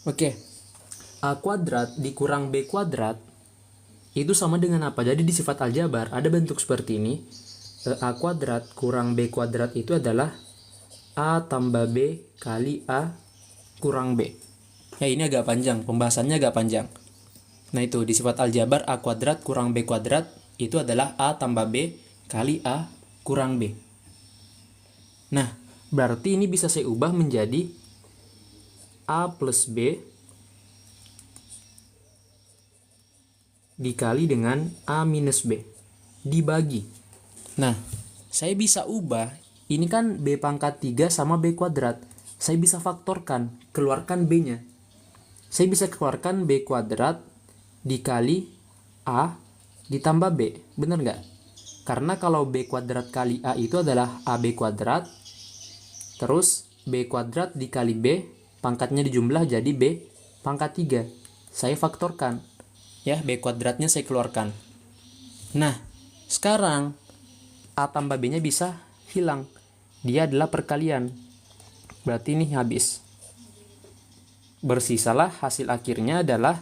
Oke. A kuadrat dikurang B kuadrat itu sama dengan apa? Jadi di sifat aljabar ada bentuk seperti ini. A kuadrat kurang B kuadrat itu adalah A tambah B kali A kurang B. Ya, ini agak panjang, pembahasannya agak panjang. Nah, itu di sifat aljabar A kuadrat kurang B kuadrat itu adalah A tambah B kali A kurang B. Nah, berarti ini bisa saya ubah menjadi A plus B dikali dengan A minus B dibagi. Nah, saya bisa ubah, ini kan B pangkat 3 sama B kuadrat. Saya bisa faktorkan, keluarkan B-nya. Saya bisa keluarkan B kuadrat dikali A ditambah B. Benar nggak? Karena kalau B kuadrat kali A itu adalah AB kuadrat. Terus B kuadrat dikali B, pangkatnya dijumlah jadi B pangkat 3. Saya faktorkan. Ya, B kuadratnya saya keluarkan. Nah, sekarang A tambah B-nya bisa hilang. Dia adalah perkalian. Berarti ini habis. Bersisalah hasil akhirnya adalah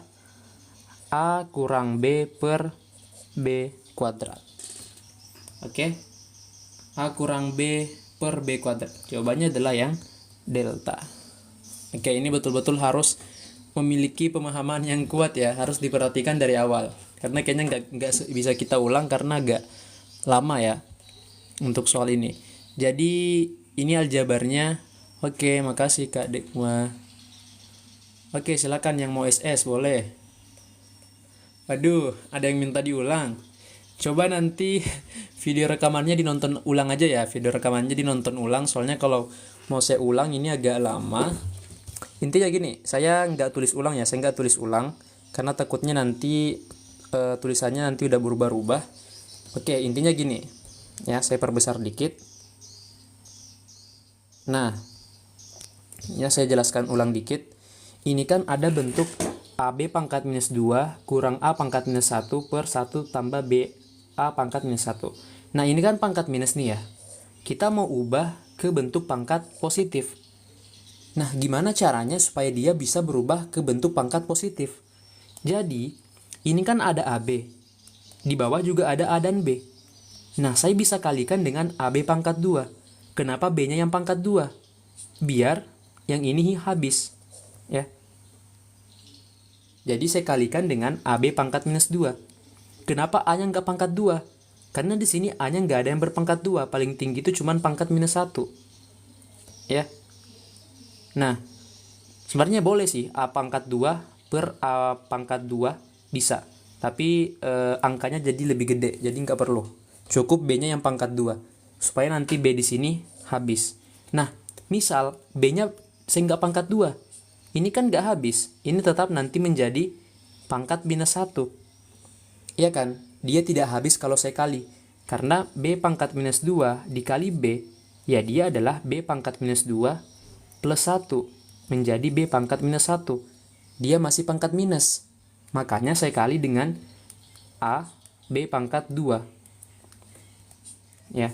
A kurang B per B kuadrat. Oke. A kurang B per B kuadrat. Jawabannya adalah yang delta. Oke, ini betul-betul harus memiliki pemahaman yang kuat ya, harus diperhatikan dari awal. Karena kayaknya nggak bisa kita ulang karena agak lama ya untuk soal ini. Jadi ini aljabarnya. Oke, makasih Kak Dekma. Oke, silakan yang mau SS boleh. Waduh, ada yang minta diulang. Coba nanti video rekamannya dinonton ulang aja ya. Video rekamannya dinonton ulang, soalnya kalau mau saya ulang ini agak lama. Intinya gini, saya nggak tulis ulang ya, saya nggak tulis ulang karena takutnya nanti tulisannya nanti udah berubah-ubah. Oke, intinya gini ya, saya perbesar dikit. Nah, ya saya jelaskan ulang dikit. Ini kan ada bentuk AB pangkat minus 2 kurang A pangkat minus 1 per 1 tambah B A pangkat minus 1. Nah, ini kan pangkat minus nih ya. Kita mau ubah ke bentuk pangkat positif. Nah, gimana caranya supaya dia bisa berubah ke bentuk pangkat positif? Jadi, ini kan ada AB. Di bawah juga ada A dan B. Nah, saya bisa kalikan dengan AB pangkat 2. Kenapa B-nya yang pangkat 2? Biar yang ini habis. Ya. Jadi, saya kalikan dengan AB pangkat minus 2. Kenapa A-nya nggak pangkat 2? Karena di sini A-nya nggak ada yang berpangkat 2, paling tinggi itu cuma pangkat minus 1. Ya. Nah, sebenarnya boleh sih A pangkat 2 per A pangkat 2 bisa. Tapi angkanya jadi lebih gede, jadi nggak perlu. Cukup B-nya yang pangkat 2. Supaya nanti B di sini habis. Nah, misal B-nya saya nggak pangkat 2. Ini kan nggak habis. Ini tetap nanti menjadi pangkat minus 1. Iya kan? Dia tidak habis kalau saya kali. Karena B pangkat minus 2 dikali B, ya dia adalah B pangkat minus 2 plus 1. Menjadi B pangkat minus 1. Dia masih pangkat minus. Makanya saya kali dengan A B pangkat 2. Ya.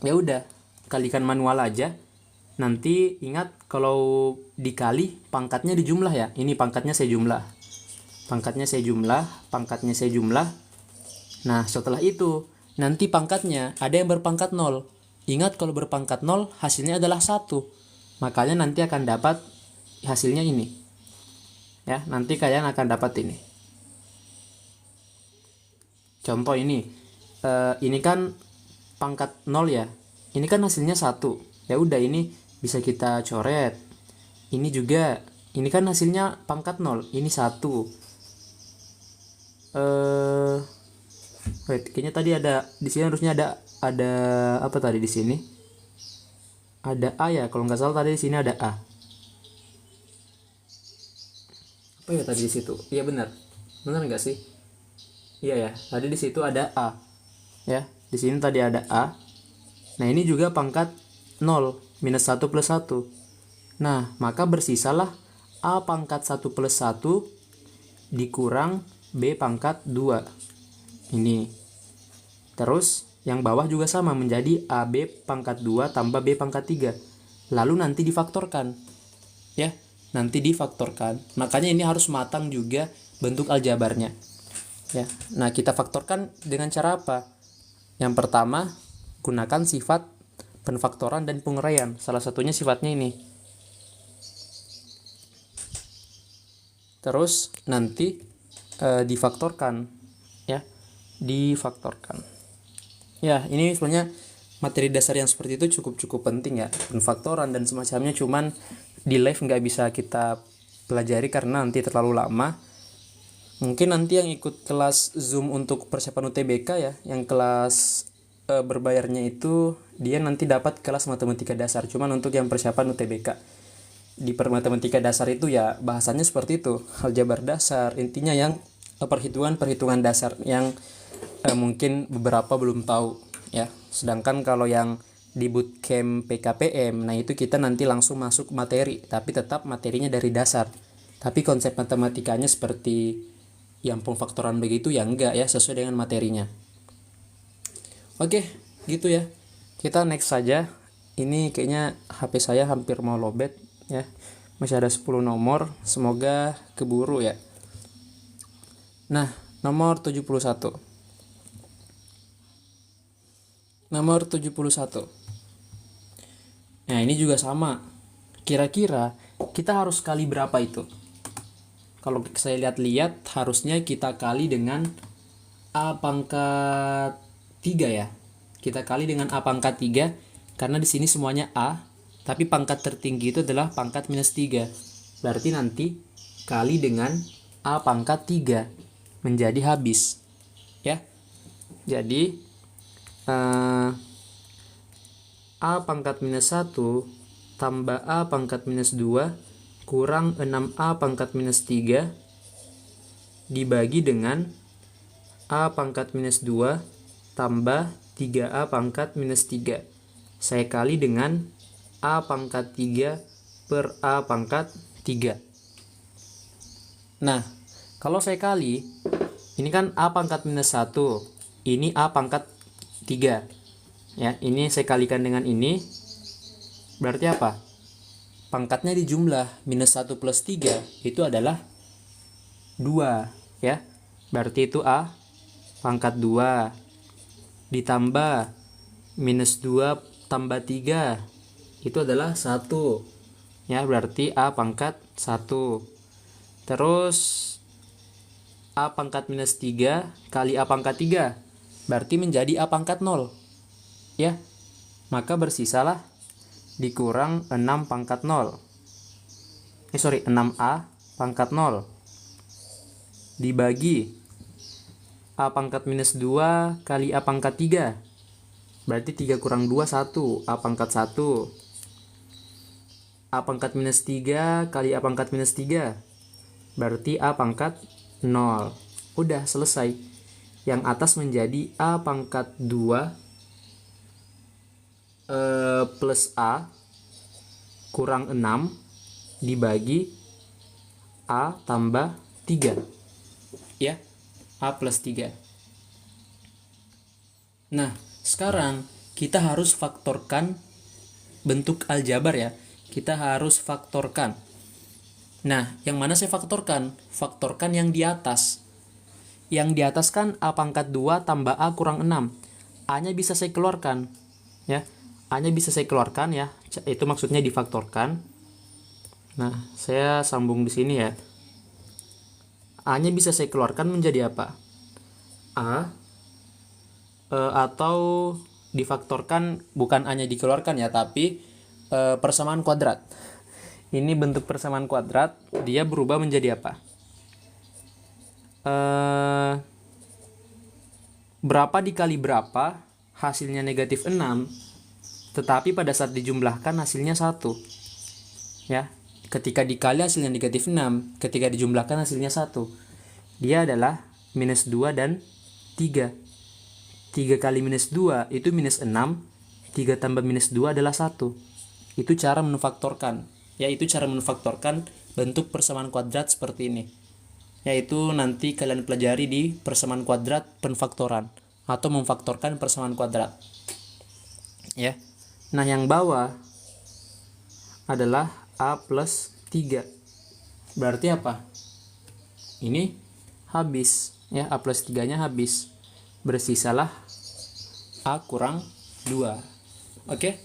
Ya udah, kalikan manual aja. Nanti ingat kalau dikali pangkatnya dijumlah ya. Ini pangkatnya saya jumlah. Pangkatnya saya jumlah, pangkatnya saya jumlah. Nah, setelah itu nanti pangkatnya ada yang berpangkat 0. Ingat kalau berpangkat 0 hasilnya adalah 1. Makanya nanti akan dapat hasilnya ini. Ya, nanti kalian akan dapat ini. Contoh ini. Ini kan pangkat 0 ya. Ini kan hasilnya 1. Ya udah, ini bisa kita coret. Ini juga, ini kan hasilnya pangkat 0. Ini 1. Wait, kayaknya tadi ada di sini harusnya ada apa tadi di sini? Ada A ya, kalau nggak salah tadi di sini ada A. Apa ya tadi di situ? Iya benar. Benar nggak sih? Iya ya, tadi di situ ada A. Ya, di sini tadi ada A. Nah, ini juga pangkat 0, minus 1 plus 1. Nah, maka bersisalah A pangkat 1 plus 1 dikurang B pangkat 2. Ini. Terus, yang bawah juga sama, menjadi AB pangkat 2 tambah B pangkat 3. Lalu nanti difaktorkan. Ya, nanti difaktorkan. Makanya ini harus matang juga bentuk aljabarnya. Ya. Nah, kita faktorkan dengan cara apa? Yang pertama, gunakan sifat penfaktoran dan penguraian. Salah satunya sifatnya ini. Terus nanti difaktorkan, ya, difaktorkan. Ya, ini sebenarnya materi dasar yang seperti itu cukup penting ya, penfaktoran dan semacamnya. Cuman di live nggak bisa kita pelajari karena nanti terlalu lama. Mungkin nanti yang ikut kelas Zoom untuk persiapan UTBK ya, yang kelas berbayarnya itu dia nanti dapat kelas matematika dasar. Cuman untuk yang persiapan UTBK di matematika dasar itu ya bahasanya seperti itu, aljabar dasar, intinya yang perhitungan dasar yang mungkin beberapa belum tahu ya. Sedangkan kalau yang di bootcamp PKPM, nah itu kita nanti langsung masuk materi, tapi tetap materinya dari dasar, tapi konsep matematikanya seperti yang pemfaktoran begitu ya enggak ya, sesuai dengan materinya. Oke, gitu ya, kita next saja. Ini kayaknya HP saya hampir mau lowbat ya, masih ada 10 nomor, semoga keburu ya. Nah, nomor 71. Nomor 71. Nah, ini juga sama. Kira-kira kita harus kali berapa itu? Kalau saya lihat-lihat harusnya kita kali dengan A pangkat 3 ya. Kita kali dengan A pangkat 3 karena di sini semuanya A, tapi pangkat tertinggi itu adalah pangkat minus 3. Berarti nanti kali dengan A pangkat 3 menjadi habis. Ya. Jadi A pangkat minus 1 tambah A pangkat minus 2 kurang 6A pangkat minus 3 dibagi dengan A pangkat minus 2 tambah 3A pangkat minus 3. Saya kali dengan A pangkat 3 per A pangkat 3. Nah, kalau saya kali, ini kan A pangkat minus 1, ini A pangkat 3. Ya, ini saya kalikan dengan ini. Berarti apa? Pangkatnya dijumlah, minus 1 plus 3 itu adalah 2 ya. Berarti itu A pangkat 2 ditambah minus 2 tambah 3 itu adalah 1 ya, berarti A pangkat 1. Terus A pangkat minus 3 kali A pangkat 3 berarti menjadi A pangkat 0. Ya, maka bersisalah dikurang 6 pangkat 0. 6A pangkat 0. Dibagi A pangkat minus 2 kali A pangkat 3. Berarti 3 kurang 2, 1. A pangkat 1. A pangkat minus 3 kali A pangkat minus 3. Berarti A pangkat 0. Udah selesai. Yang atas menjadi A pangkat 2 plus A kurang 6 dibagi A tambah 3. Ya, A plus 3. Nah, sekarang kita harus faktorkan bentuk aljabar ya. Kita harus faktorkan. Nah, yang mana saya faktorkan? Faktorkan yang di atas. Yang di atas kan A pangkat 2 tambah A kurang 6. A-nya bisa saya keluarkan. Ya, A-nya bisa saya keluarkan ya. Itu maksudnya difaktorkan. Nah, saya sambung di sini ya. A-nya bisa saya keluarkan menjadi apa? A atau difaktorkan, bukan A-nya dikeluarkan ya, tapi persamaan kuadrat. Ini bentuk persamaan kuadrat, dia berubah menjadi apa? Berapa dikali berapa, hasilnya negatif 6, tetapi pada saat dijumlahkan hasilnya 1. Ya, ketika dikali hasilnya negatif 6, ketika dijumlahkan hasilnya 1. Dia adalah minus 2 dan 3. 3 kali minus 2 itu minus 6, 3 tambah minus 2 adalah 1. Itu cara menfaktorkan. Yaitu cara menfaktorkan bentuk persamaan kuadrat seperti ini. Yaitu nanti kalian pelajari di persamaan kuadrat penfaktoran atau memfaktorkan persamaan kuadrat. Ya. Nah, yang bawah adalah A plus 3. Berarti apa? Ini habis ya, A plus 3-nya habis. Bersisalah A kurang 2. Oke?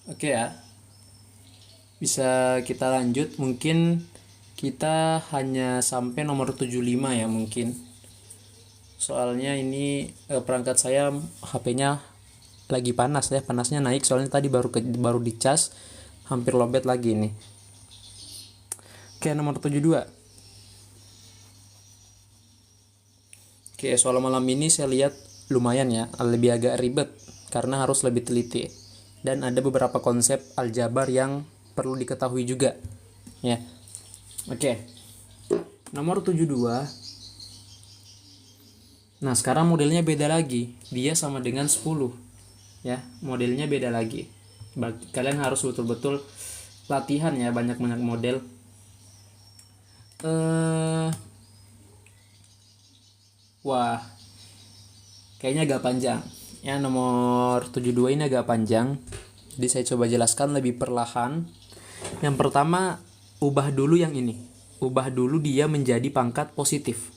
Oke ya. Bisa kita lanjut, mungkin kita hanya sampai nomor 75 ya mungkin. Soalnya ini perangkat saya HP-nya lagi panas ya, panasnya naik soalnya tadi baru dicas, hampir lowbat lagi nih. Oke, nomor 72. Oke, soal malam ini saya lihat lumayan ya, lebih agak ribet karena harus lebih teliti. Dan ada beberapa konsep aljabar yang perlu diketahui juga. Ya. Oke. Nomor 72. Nah, sekarang modelnya beda lagi. Dia sama dengan 10. Ya, modelnya beda lagi. Kalian harus betul-betul latihan ya, banyak-banyak model. Wah, kayaknya agak panjang. Ya, nomor 72 ini agak panjang. Jadi saya coba jelaskan lebih perlahan. Yang pertama, ubah dulu yang ini. Ubah dulu dia menjadi pangkat positif.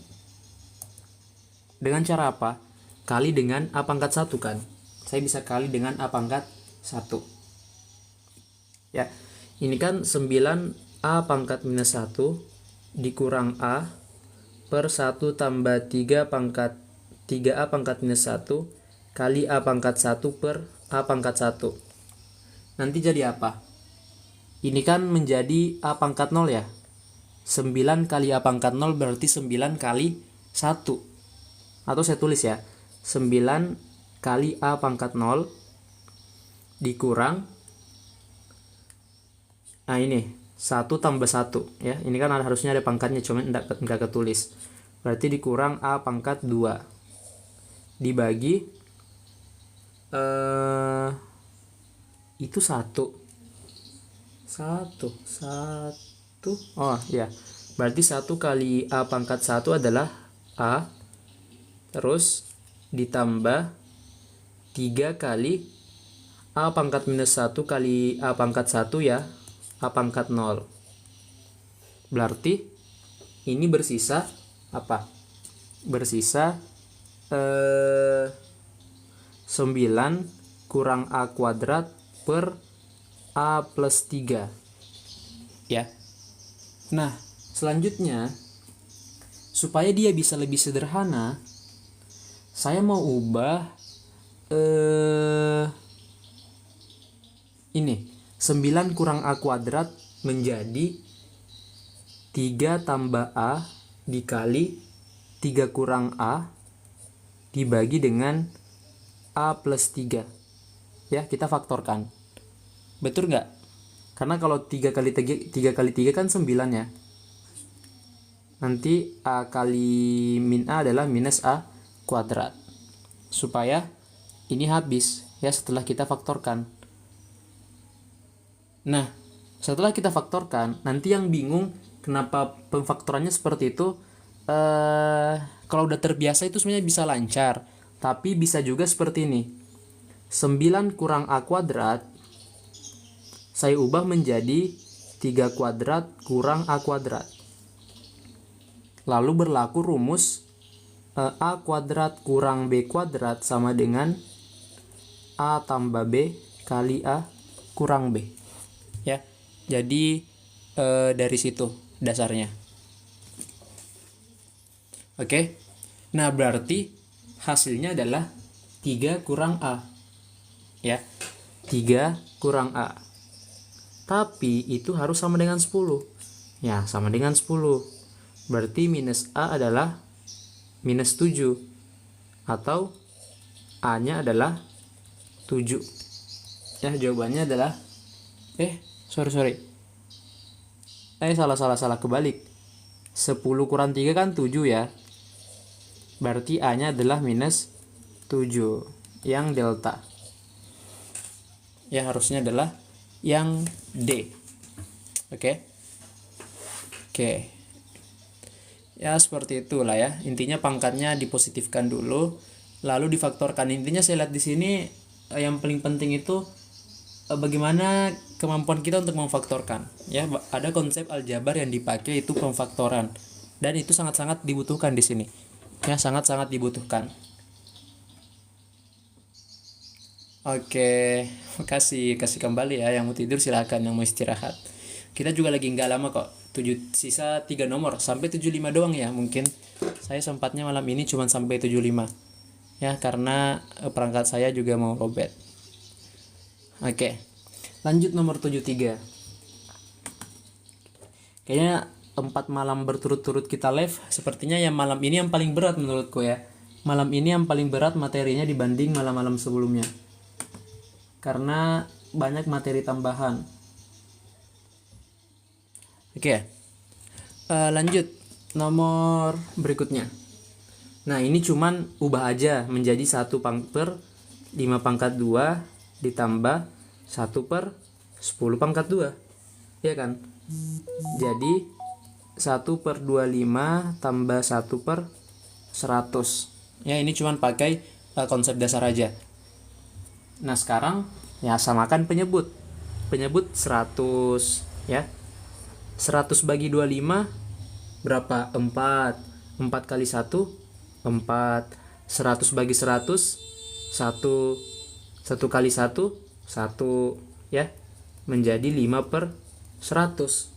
Dengan cara apa? Kali dengan A pangkat 1 kan. Saya bisa kali dengan A pangkat 1. Ya, ini kan 9A pangkat minus 1 dikurang A per 1 tambah 3 pangkat 3A pangkat minus 1 kali A pangkat 1 per A pangkat 1. Nanti jadi apa? Ini kan menjadi A pangkat 0 ya. 9 kali A pangkat 0 berarti 9 kali 1. Atau saya tulis ya. 9 kali A pangkat 0 dikurang, nah ini 1 tambah 1 ya. Ini kan harusnya ada pangkatnya, cuma enggak ketulis. Berarti dikurang A pangkat 2 dibagi itu 1. Oh ya, berarti 1 kali A pangkat 1 adalah A, terus ditambah 3 kali A pangkat minus 1 kali A pangkat 1 ya, A pangkat 0. Berarti ini bersisa apa? Bersisa 9 kurang A kuadrat per A plus 3 ya. Nah, selanjutnya supaya dia bisa lebih sederhana, saya mau ubah ini 9 kurang A kuadrat menjadi 3 tambah A dikali 3 kurang A dibagi dengan A plus 3. Ya, kita faktorkan. Betul nggak? Karena kalau 3 kali 3 kan 9 ya. Nanti A kali min A adalah minus A kuadrat. Supaya ini habis ya setelah kita faktorkan. Nah, setelah kita faktorkan, nanti yang bingung kenapa pemfaktorannya seperti itu, kalau udah terbiasa itu sebenarnya bisa lancar. Tapi bisa juga seperti ini. 9 kurang A kuadrat saya ubah menjadi 3 kuadrat kurang A kuadrat. Lalu berlaku rumus A kuadrat kurang B kuadrat sama dengan A tambah B kali A kurang B. Ya, jadi dari situ dasarnya. Oke. Nah, berarti hasilnya adalah 3 kurang A. Ya. 3 kurang A. Tapi itu harus sama dengan 10. Ya, sama dengan 10. Berarti minus A adalah minus 7. Atau A-nya adalah 7. Ya, jawabannya adalah sorry. Salah kebalik. 10 kurang 3 kan 7 ya. Berarti A-nya adalah minus 7. Yang delta. Ya, harusnya adalah yang D. Oke. Ya, seperti itulah ya. Intinya pangkatnya dipositifkan dulu, lalu difaktorkan. Intinya saya lihat di sini yang paling penting itu bagaimana kemampuan kita untuk memfaktorkan. Ya, ada konsep aljabar yang dipakai itu pemfaktoran. Dan itu sangat-sangat dibutuhkan di sini. Ya, sangat-sangat dibutuhkan. Oke, kasih kembali ya. Yang mau tidur silakan, yang mau istirahat. Kita juga lagi nggak lama kok. Sisa 3 nomor sampai 75 doang ya. Mungkin saya sempatnya malam ini cuma sampai 75. Ya, karena perangkat saya juga mau robet. Oke. Lanjut nomor 73. Kayaknya 4 malam berturut-turut kita live, sepertinya yang malam ini yang paling berat menurutku ya. Malam ini yang paling berat materinya dibanding malam-malam sebelumnya. Karena banyak materi tambahan. Oke. Lanjut nomor berikutnya. Nah, ini cuman ubah aja menjadi 1 per 5 pangkat 2 ditambah 1 per 10 pangkat 2. Ya kan? Jadi 1 per 25 tambah 1 per 100. Ya, ini cuman pakai konsep dasar aja. Nah, sekarang ya samakan penyebut. Penyebut 100 ya. 100 bagi 25 berapa? 4. 4 kali 1 4. 100 bagi 100 1. 1 kali 1 1 ya. Menjadi 5 per 100.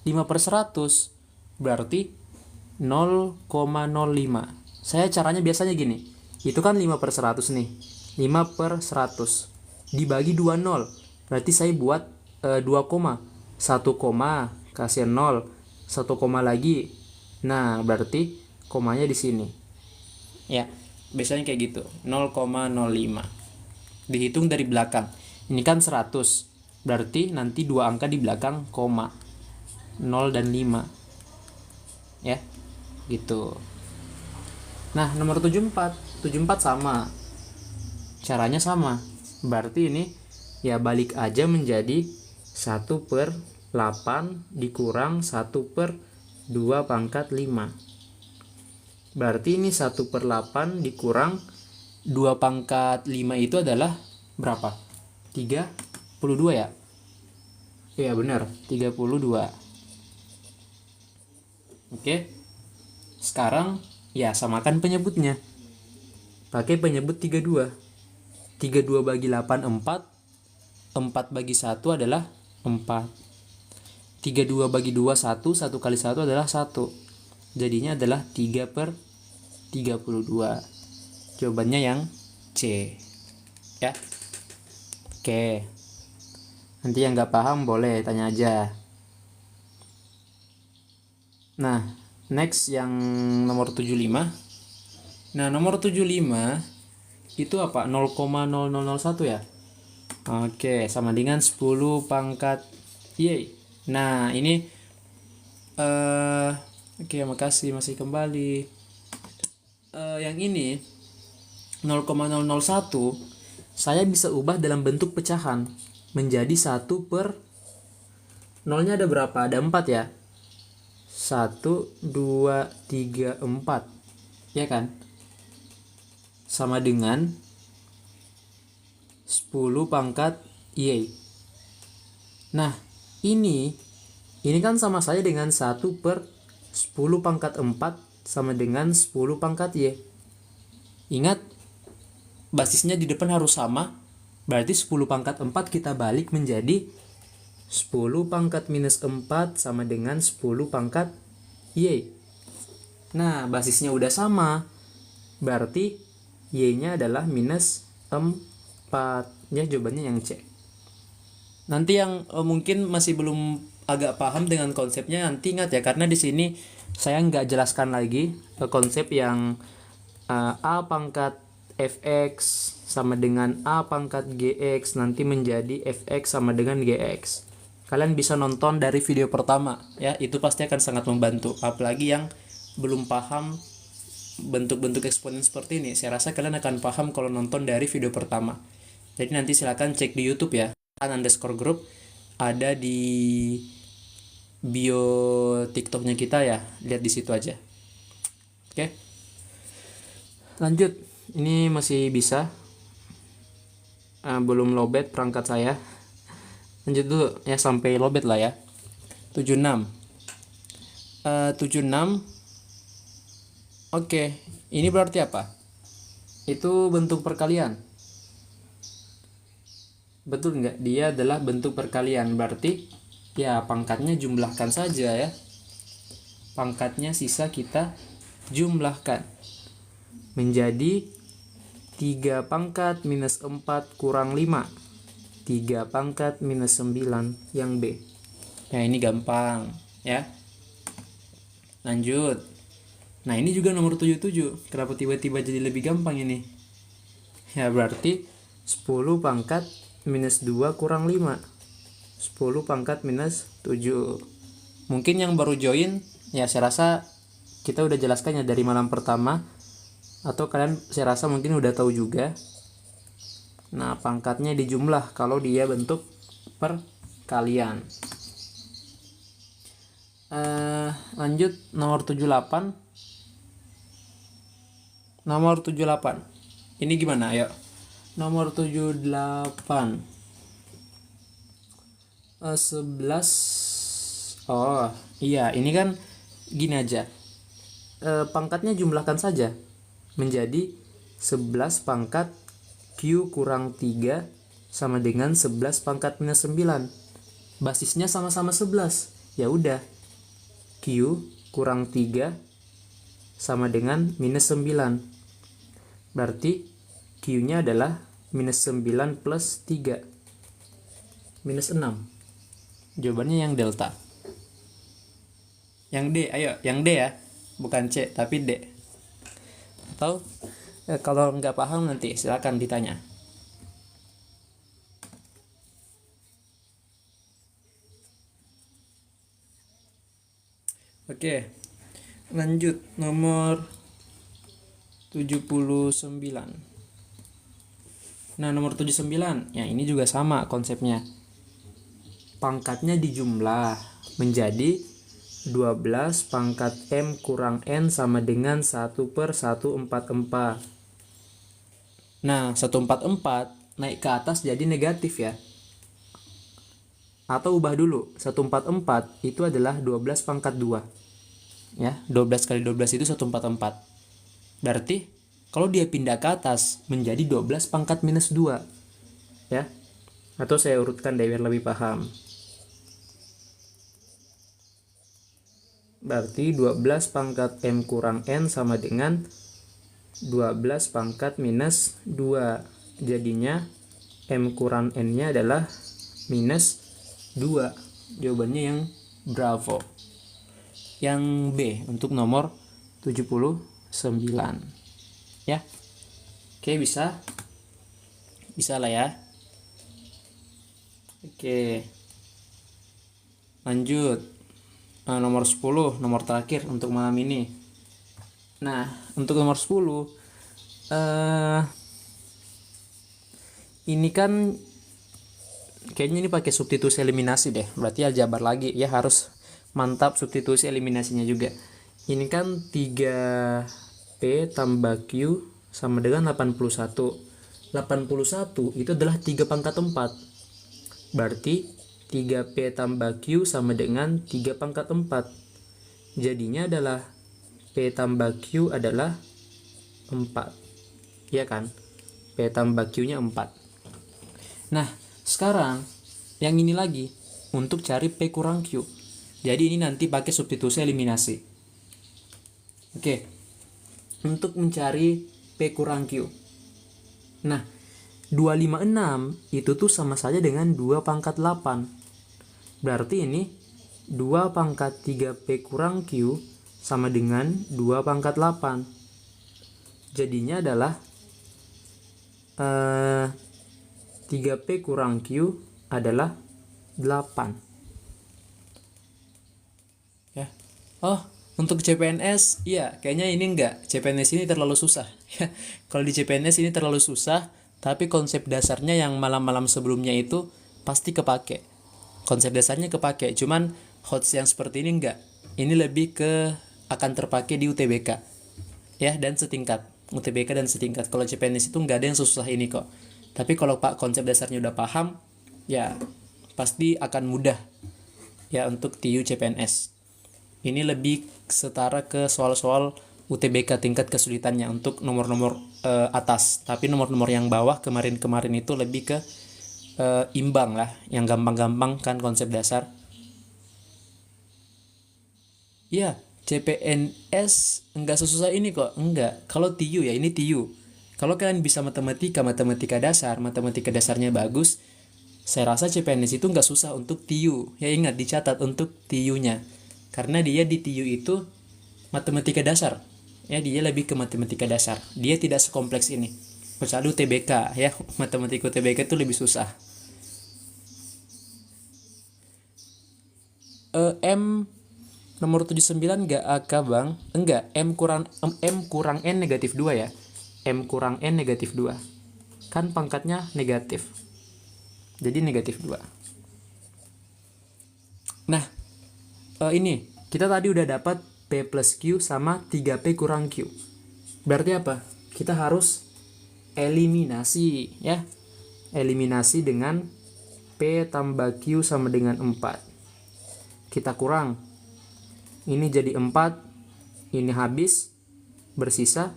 5 per 100 berarti 0,05. Saya caranya biasanya gini. Itu kan 5 per 100 nih. 5 per 100 dibagi 2 0. Berarti saya buat 2 koma. 1 koma kasih 0. 1 koma lagi. Nah, berarti komanya di sini. Ya, biasanya kayak gitu. 0,05. Dihitung dari belakang. Ini kan 100. Berarti nanti 2 angka di belakang koma. 0 dan 5. Ya, gitu. Nah, nomor 74. 74 sama. Caranya sama. Berarti ini ya balik aja menjadi 1 per 8 dikurang 1 per 2 pangkat 5. Berarti ini 1 per 8 dikurang 2 pangkat 5 itu adalah berapa? 32 ya? Iya benar, 32. Oke. Sekarang ya samakan penyebutnya. Pakai penyebut 32. 32 bagi 8 4. 4 bagi 1 adalah 4. 32 bagi 2 1. 1 kali 1 adalah 1. Jadinya adalah 3/32. Jawabannya yang C. Ya. Oke. Nanti yang nggak paham boleh tanya aja. Nah, next yang nomor 75. Nah, nomor 75 itu apa? 0,0001 ya? Oke, sama dengan 10 pangkat Y. Nah, ini oke, makasih masih kembali. Yang ini 0,001 saya bisa ubah dalam bentuk pecahan menjadi 1 per nolnya ada berapa? Ada 4 ya? 1, 2, 3, 4. Ya kan? Sama dengan 10 pangkat Y. Nah, ini kan sama saja dengan 1 per 10 pangkat 4 sama dengan 10 pangkat Y. Ingat, basisnya di depan harus sama. Berarti 10 pangkat 4 kita balik menjadi 10 pangkat minus 4 sama dengan 10 pangkat Y. Nah, basisnya udah sama. Berarti Y-nya adalah minus 4. Ya, jawabannya yang C. Nanti yang mungkin masih belum agak paham dengan konsepnya, nanti ingat ya, karena di sini saya nggak jelaskan lagi konsep yang A pangkat fx sama dengan A pangkat gx nanti menjadi fx sama dengan gx. Kalian bisa nonton dari video pertama ya, itu pasti akan sangat membantu. Apalagi yang belum paham bentuk-bentuk eksponen seperti ini, saya rasa kalian akan paham kalau nonton dari video pertama. Jadi nanti silakan cek di YouTube ya, _group ada di bio TikToknya kita ya, lihat di situ aja. Oke, lanjut. Ini masih bisa, belum lowbat perangkat saya. Lanjut dulu ya sampai lowbat lah ya. 76. 76. Oke, ini berarti apa? Itu bentuk perkalian. Betul nggak? Dia adalah bentuk perkalian. Berarti ya pangkatnya jumlahkan saja ya. Pangkatnya sisa kita jumlahkan. Menjadi 3 pangkat minus 4 kurang 5. 3 pangkat minus 9 yang B. Nah, ini gampang ya. Lanjut. Nah, ini juga nomor 77. Kenapa tiba-tiba jadi lebih gampang ini? Ya, berarti 10 pangkat minus 2 kurang 5. 10 pangkat minus 7. Mungkin yang baru join, ya saya rasa kita udah jelaskan ya dari malam pertama. Atau kalian saya rasa mungkin udah tahu juga. Nah, pangkatnya dijumlah kalau dia bentuk perkalian. Lanjut nomor 78. Nomor 78. Ini gimana? Ayo. Nomor 78. 11. Oh, iya, ini kan gini aja. Pangkatnya jumlahkan saja menjadi 11 pangkat Q kurang 3 sama dengan 11 pangkat minus 9. Basisnya sama-sama 11. Ya udah. Q kurang 3 sama dengan minus 9. Berarti Q-nya adalah minus 9 plus 3. Minus 6. Jawabannya yang delta. Yang D, ayo, yang D ya. Bukan C, tapi D. Atau kalau nggak paham nanti silakan ditanya. Oke. Lanjut nomor 79. Nah, nomor 79, ya ini juga sama konsepnya. Pangkatnya dijumlah menjadi 12 pangkat M kurang N sama dengan 1 per 144. Nah, 144 naik ke atas jadi negatif ya. Atau ubah dulu, 144 itu adalah 12 pangkat 2. Ya, 12 kali 12 itu 144. Berarti kalau dia pindah ke atas menjadi 12 pangkat minus 2. Ya. Atau saya urutkan biar lebih paham. Berarti 12 pangkat M kurang N sama dengan 12 pangkat minus 2. Jadinya M kurang N-nya adalah minus 2. Jawabannya yang bravo. Yang B untuk nomor 79. Ya. Oke, bisa. Bisa lah ya. Oke. Lanjut. Nomor 10, nomor terakhir untuk malam ini. Nah, untuk nomor 10 ini kan kayaknya ini pakai substitusi eliminasi deh. Berarti aljabar lagi ya, harus mantap substitusi eliminasinya juga. Ini kan 3P tambah Q sama dengan 81. 81 itu adalah 3 pangkat 4. Berarti 3P tambah Q sama dengan 3 pangkat 4. Jadinya adalah P tambah Q adalah 4. Iya kan? P tambah Q-nya 4. Nah, sekarang yang ini lagi untuk cari P kurang Q. Jadi ini nanti pakai substitusi eliminasi. Oke. Untuk mencari P kurang Q. Nah, 256 itu tuh sama saja dengan 2 pangkat 8. Berarti ini 2 pangkat 3P kurang Q sama dengan 2 pangkat 8. Jadinya adalah 3P kurang Q adalah 8. Ya. Oh, untuk CPNS, iya, kayaknya ini enggak. CPNS ini terlalu susah. Ya, kalau di CPNS ini terlalu susah, tapi konsep dasarnya yang malam-malam sebelumnya itu pasti kepake. Konsep dasarnya kepake, cuman HOTS yang seperti ini enggak. Ini lebih ke akan terpakai di UTBK. Ya, dan setingkat. UTBK dan setingkat. Kalau CPNS itu enggak ada yang susah ini kok. Tapi kalau Pak konsep dasarnya udah paham, ya pasti akan mudah ya untuk TU CPNS. Ini lebih setara ke soal-soal UTBK tingkat kesulitannya untuk nomor-nomor atas. Tapi nomor-nomor yang bawah kemarin-kemarin itu lebih ke imbang lah, yang gampang-gampang kan konsep dasar. Ya, CPNS enggak sesusah ini kok. Enggak. Kalau TU ya, ini TU. Kalau kalian bisa matematika dasarnya bagus, saya rasa CPNS itu nggak susah untuk TU. Ya ingat, dicatat untuk TU-nya. Karena dia di TU itu matematika dasar. Ya, dia lebih ke matematika dasar. Dia tidak sekompleks ini. Kecuali UTBK, ya. Matematika UTBK itu lebih susah. M nomor 79 nggak AK bang? Enggak, M kurang N negatif 2 ya. M kurang N negatif 2. Kan pangkatnya negatif. Jadi negatif 2. Nah, ini. Kita tadi udah dapat P plus Q sama 3P kurang Q. Berarti apa? Kita harus eliminasi, ya. Eliminasi dengan P tambah Q sama dengan 4. Kita kurang. Ini jadi 4. Ini habis. Bersisa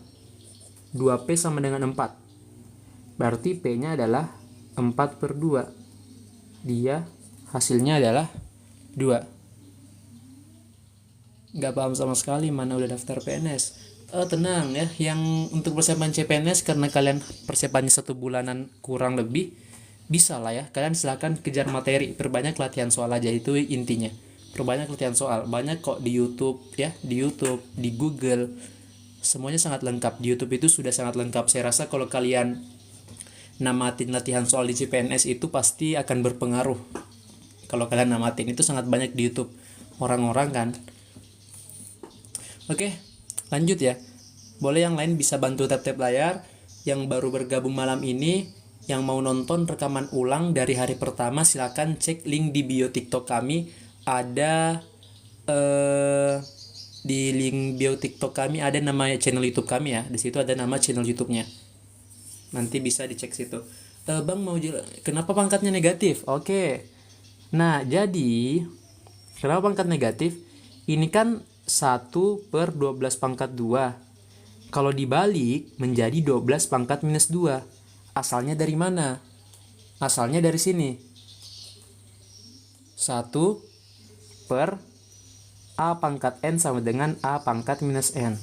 2P sama dengan 4. Berarti P-nya adalah 4 per 2. Dia hasilnya adalah 2. Gak paham sama sekali mana udah daftar PNS. Tenang ya, yang untuk persiapan CPNS karena kalian persiapannya 1 bulanan kurang lebih, bisa lah ya. Kalian silahkan kejar materi, perbanyak latihan soal aja, itu intinya. Perbanyak latihan soal, banyak kok di YouTube ya, di YouTube, di Google. Semuanya sangat lengkap. Di YouTube itu sudah sangat lengkap. Saya rasa kalau kalian namatin latihan soal di CPNS itu pasti akan berpengaruh. Kalau kalian namatin itu sangat banyak di YouTube orang-orang kan. Oke, lanjut ya. Boleh yang lain bisa bantu tap-tap layar. Yang baru bergabung malam ini, yang mau nonton rekaman ulang dari hari pertama, silakan cek link di bio TikTok kami. Ada di link bio TikTok kami ada nama channel YouTube kami ya. Di situ ada nama channel YouTube-nya. Nanti bisa dicek situ. Bang mau kenapa pangkatnya negatif? Oke. Nah, jadi kenapa pangkat negatif? Ini kan 1 per 12 pangkat 2. Kalau dibalik menjadi 12 pangkat minus 2. Asalnya dari mana? Asalnya dari sini. 1 per A pangkat N sama dengan A pangkat minus N.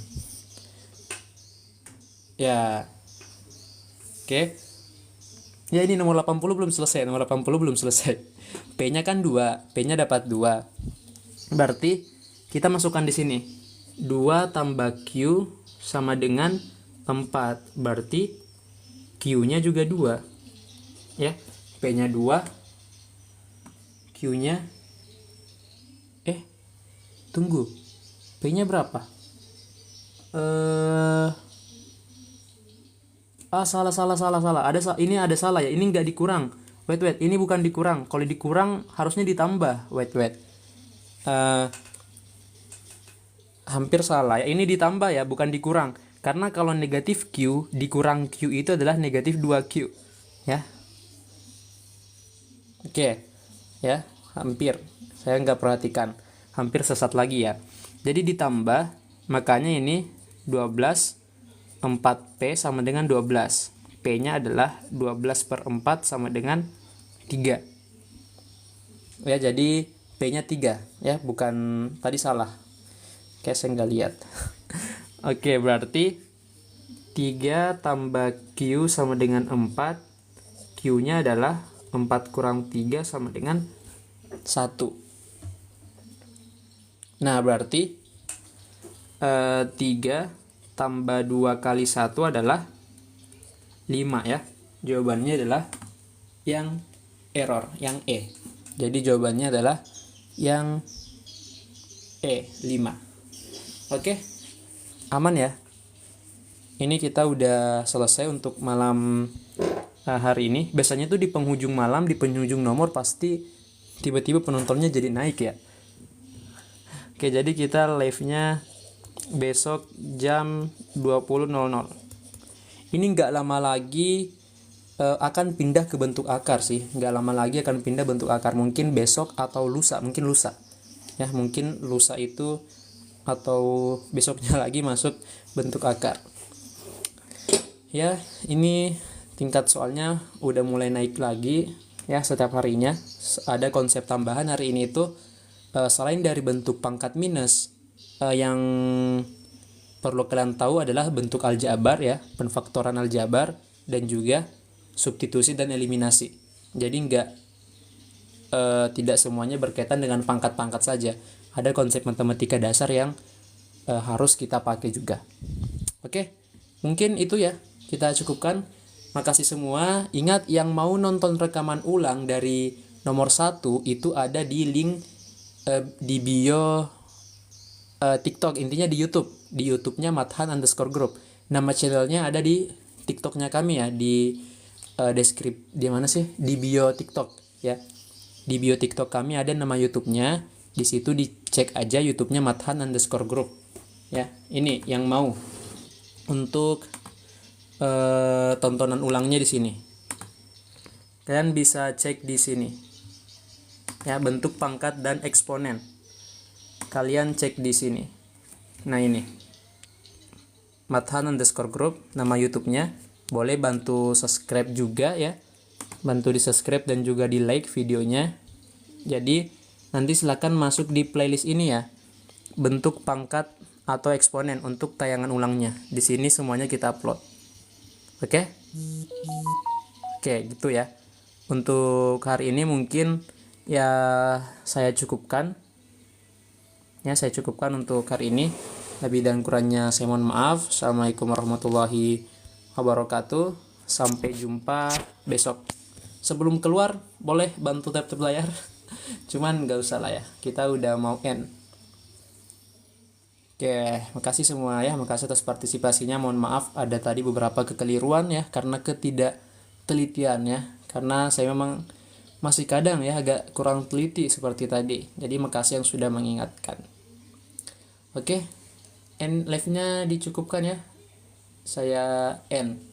Ya, oke. Ya ini nomor 80 belum selesai, nomor 80 belum selesai. P-nya kan 2, P-nya dapat 2. Berarti kita masukkan di sini. 2 tambah Q sama dengan 4. Berarti Q-nya juga 2. Ya, P-nya 2, Q-nya tunggu. P-nya berapa? Salah. Ini ada salah ya. Ini nggak dikurang. Wait. Ini bukan dikurang. Kalau dikurang harusnya ditambah. Wait. Hampir salah ya. Ini ditambah ya, bukan dikurang. Karena kalau negatif Q dikurang Q itu adalah negatif 2Q. Ya. Oke. Ya, hampir. Saya nggak perhatikan. Hampir sesat lagi ya. Jadi ditambah, makanya ini 12 4P sama dengan 12. P-nya adalah 12 per 4 sama dengan 3. Ya, jadi P-nya 3. Ya, bukan tadi salah. Kayak saya nggak lihat. Oke, berarti 3 tambah Q sama dengan 4. Q-nya adalah 4 kurang 3 sama dengan 1. Nah, berarti 3 tambah 2 kali 1 adalah 5 ya. Jawabannya adalah yang error, yang E. Jadi jawabannya adalah yang E, 5. Oke, aman ya. Ini kita udah selesai untuk malam hari ini. Biasanya tuh di penghujung malam, di penghujung nomor pasti tiba-tiba penontonnya jadi naik ya. Oke, jadi kita live-nya besok jam 20.00. Ini nggak lama lagi akan pindah ke bentuk akar sih. Nggak lama lagi akan pindah bentuk akar. Mungkin besok atau lusa. Mungkin lusa. Ya, mungkin lusa itu atau besoknya lagi masuk bentuk akar. Ya, ini tingkat soalnya udah mulai naik lagi. Ya, setiap harinya. Ada konsep tambahan hari ini itu selain dari bentuk pangkat minus, yang perlu kalian tahu adalah bentuk aljabar ya, penfaktoran aljabar, dan juga substitusi dan eliminasi. Jadi tidak semuanya berkaitan dengan pangkat-pangkat saja. Ada konsep matematika dasar yang harus kita pakai juga. Oke, mungkin itu ya, kita cukupkan. Makasih semua. Ingat, yang mau nonton rekaman ulang dari nomor 1 itu ada di link di bio TikTok, intinya di YouTube-nya Mathan_Group. Nama channelnya ada di TikToknya kami ya, di di mana sih? Di bio TikTok ya. Di bio TikTok kami ada nama YouTube-nya. Di situ dicek aja YouTube-nya Mathan_Group. Ya, ini yang mau untuk tontonan ulangnya di sini. Kalian bisa cek di sini. Ya, bentuk pangkat dan eksponen. Kalian cek di sini. Nah, ini Mathan_Group nama YouTube-nya. Boleh bantu subscribe juga ya. Bantu di subscribe dan juga di like videonya. Jadi nanti silakan masuk di playlist ini ya. Bentuk pangkat atau eksponen untuk tayangan ulangnya. Di sini semuanya kita upload. Oke? Oke, gitu ya. Untuk hari ini mungkin ya saya cukupkan. Ya, saya cukupkan untuk hari ini. Lebih dan kurangnya saya mohon maaf. Assalamualaikum warahmatullahi wabarakatuh. Sampai jumpa besok. Sebelum keluar, boleh bantu tap-tap layar. Cuman nggak usah lah ya. Kita udah mau end. Oke, makasih semua ya. Makasih atas partisipasinya. Mohon maaf ada tadi beberapa kekeliruan ya. Karena ketidaktelitian ya. Karena saya memang masih kadang ya agak kurang teliti seperti tadi. Jadi makasih yang sudah mengingatkan. Oke, end live-nya dicukupkan ya. Saya end.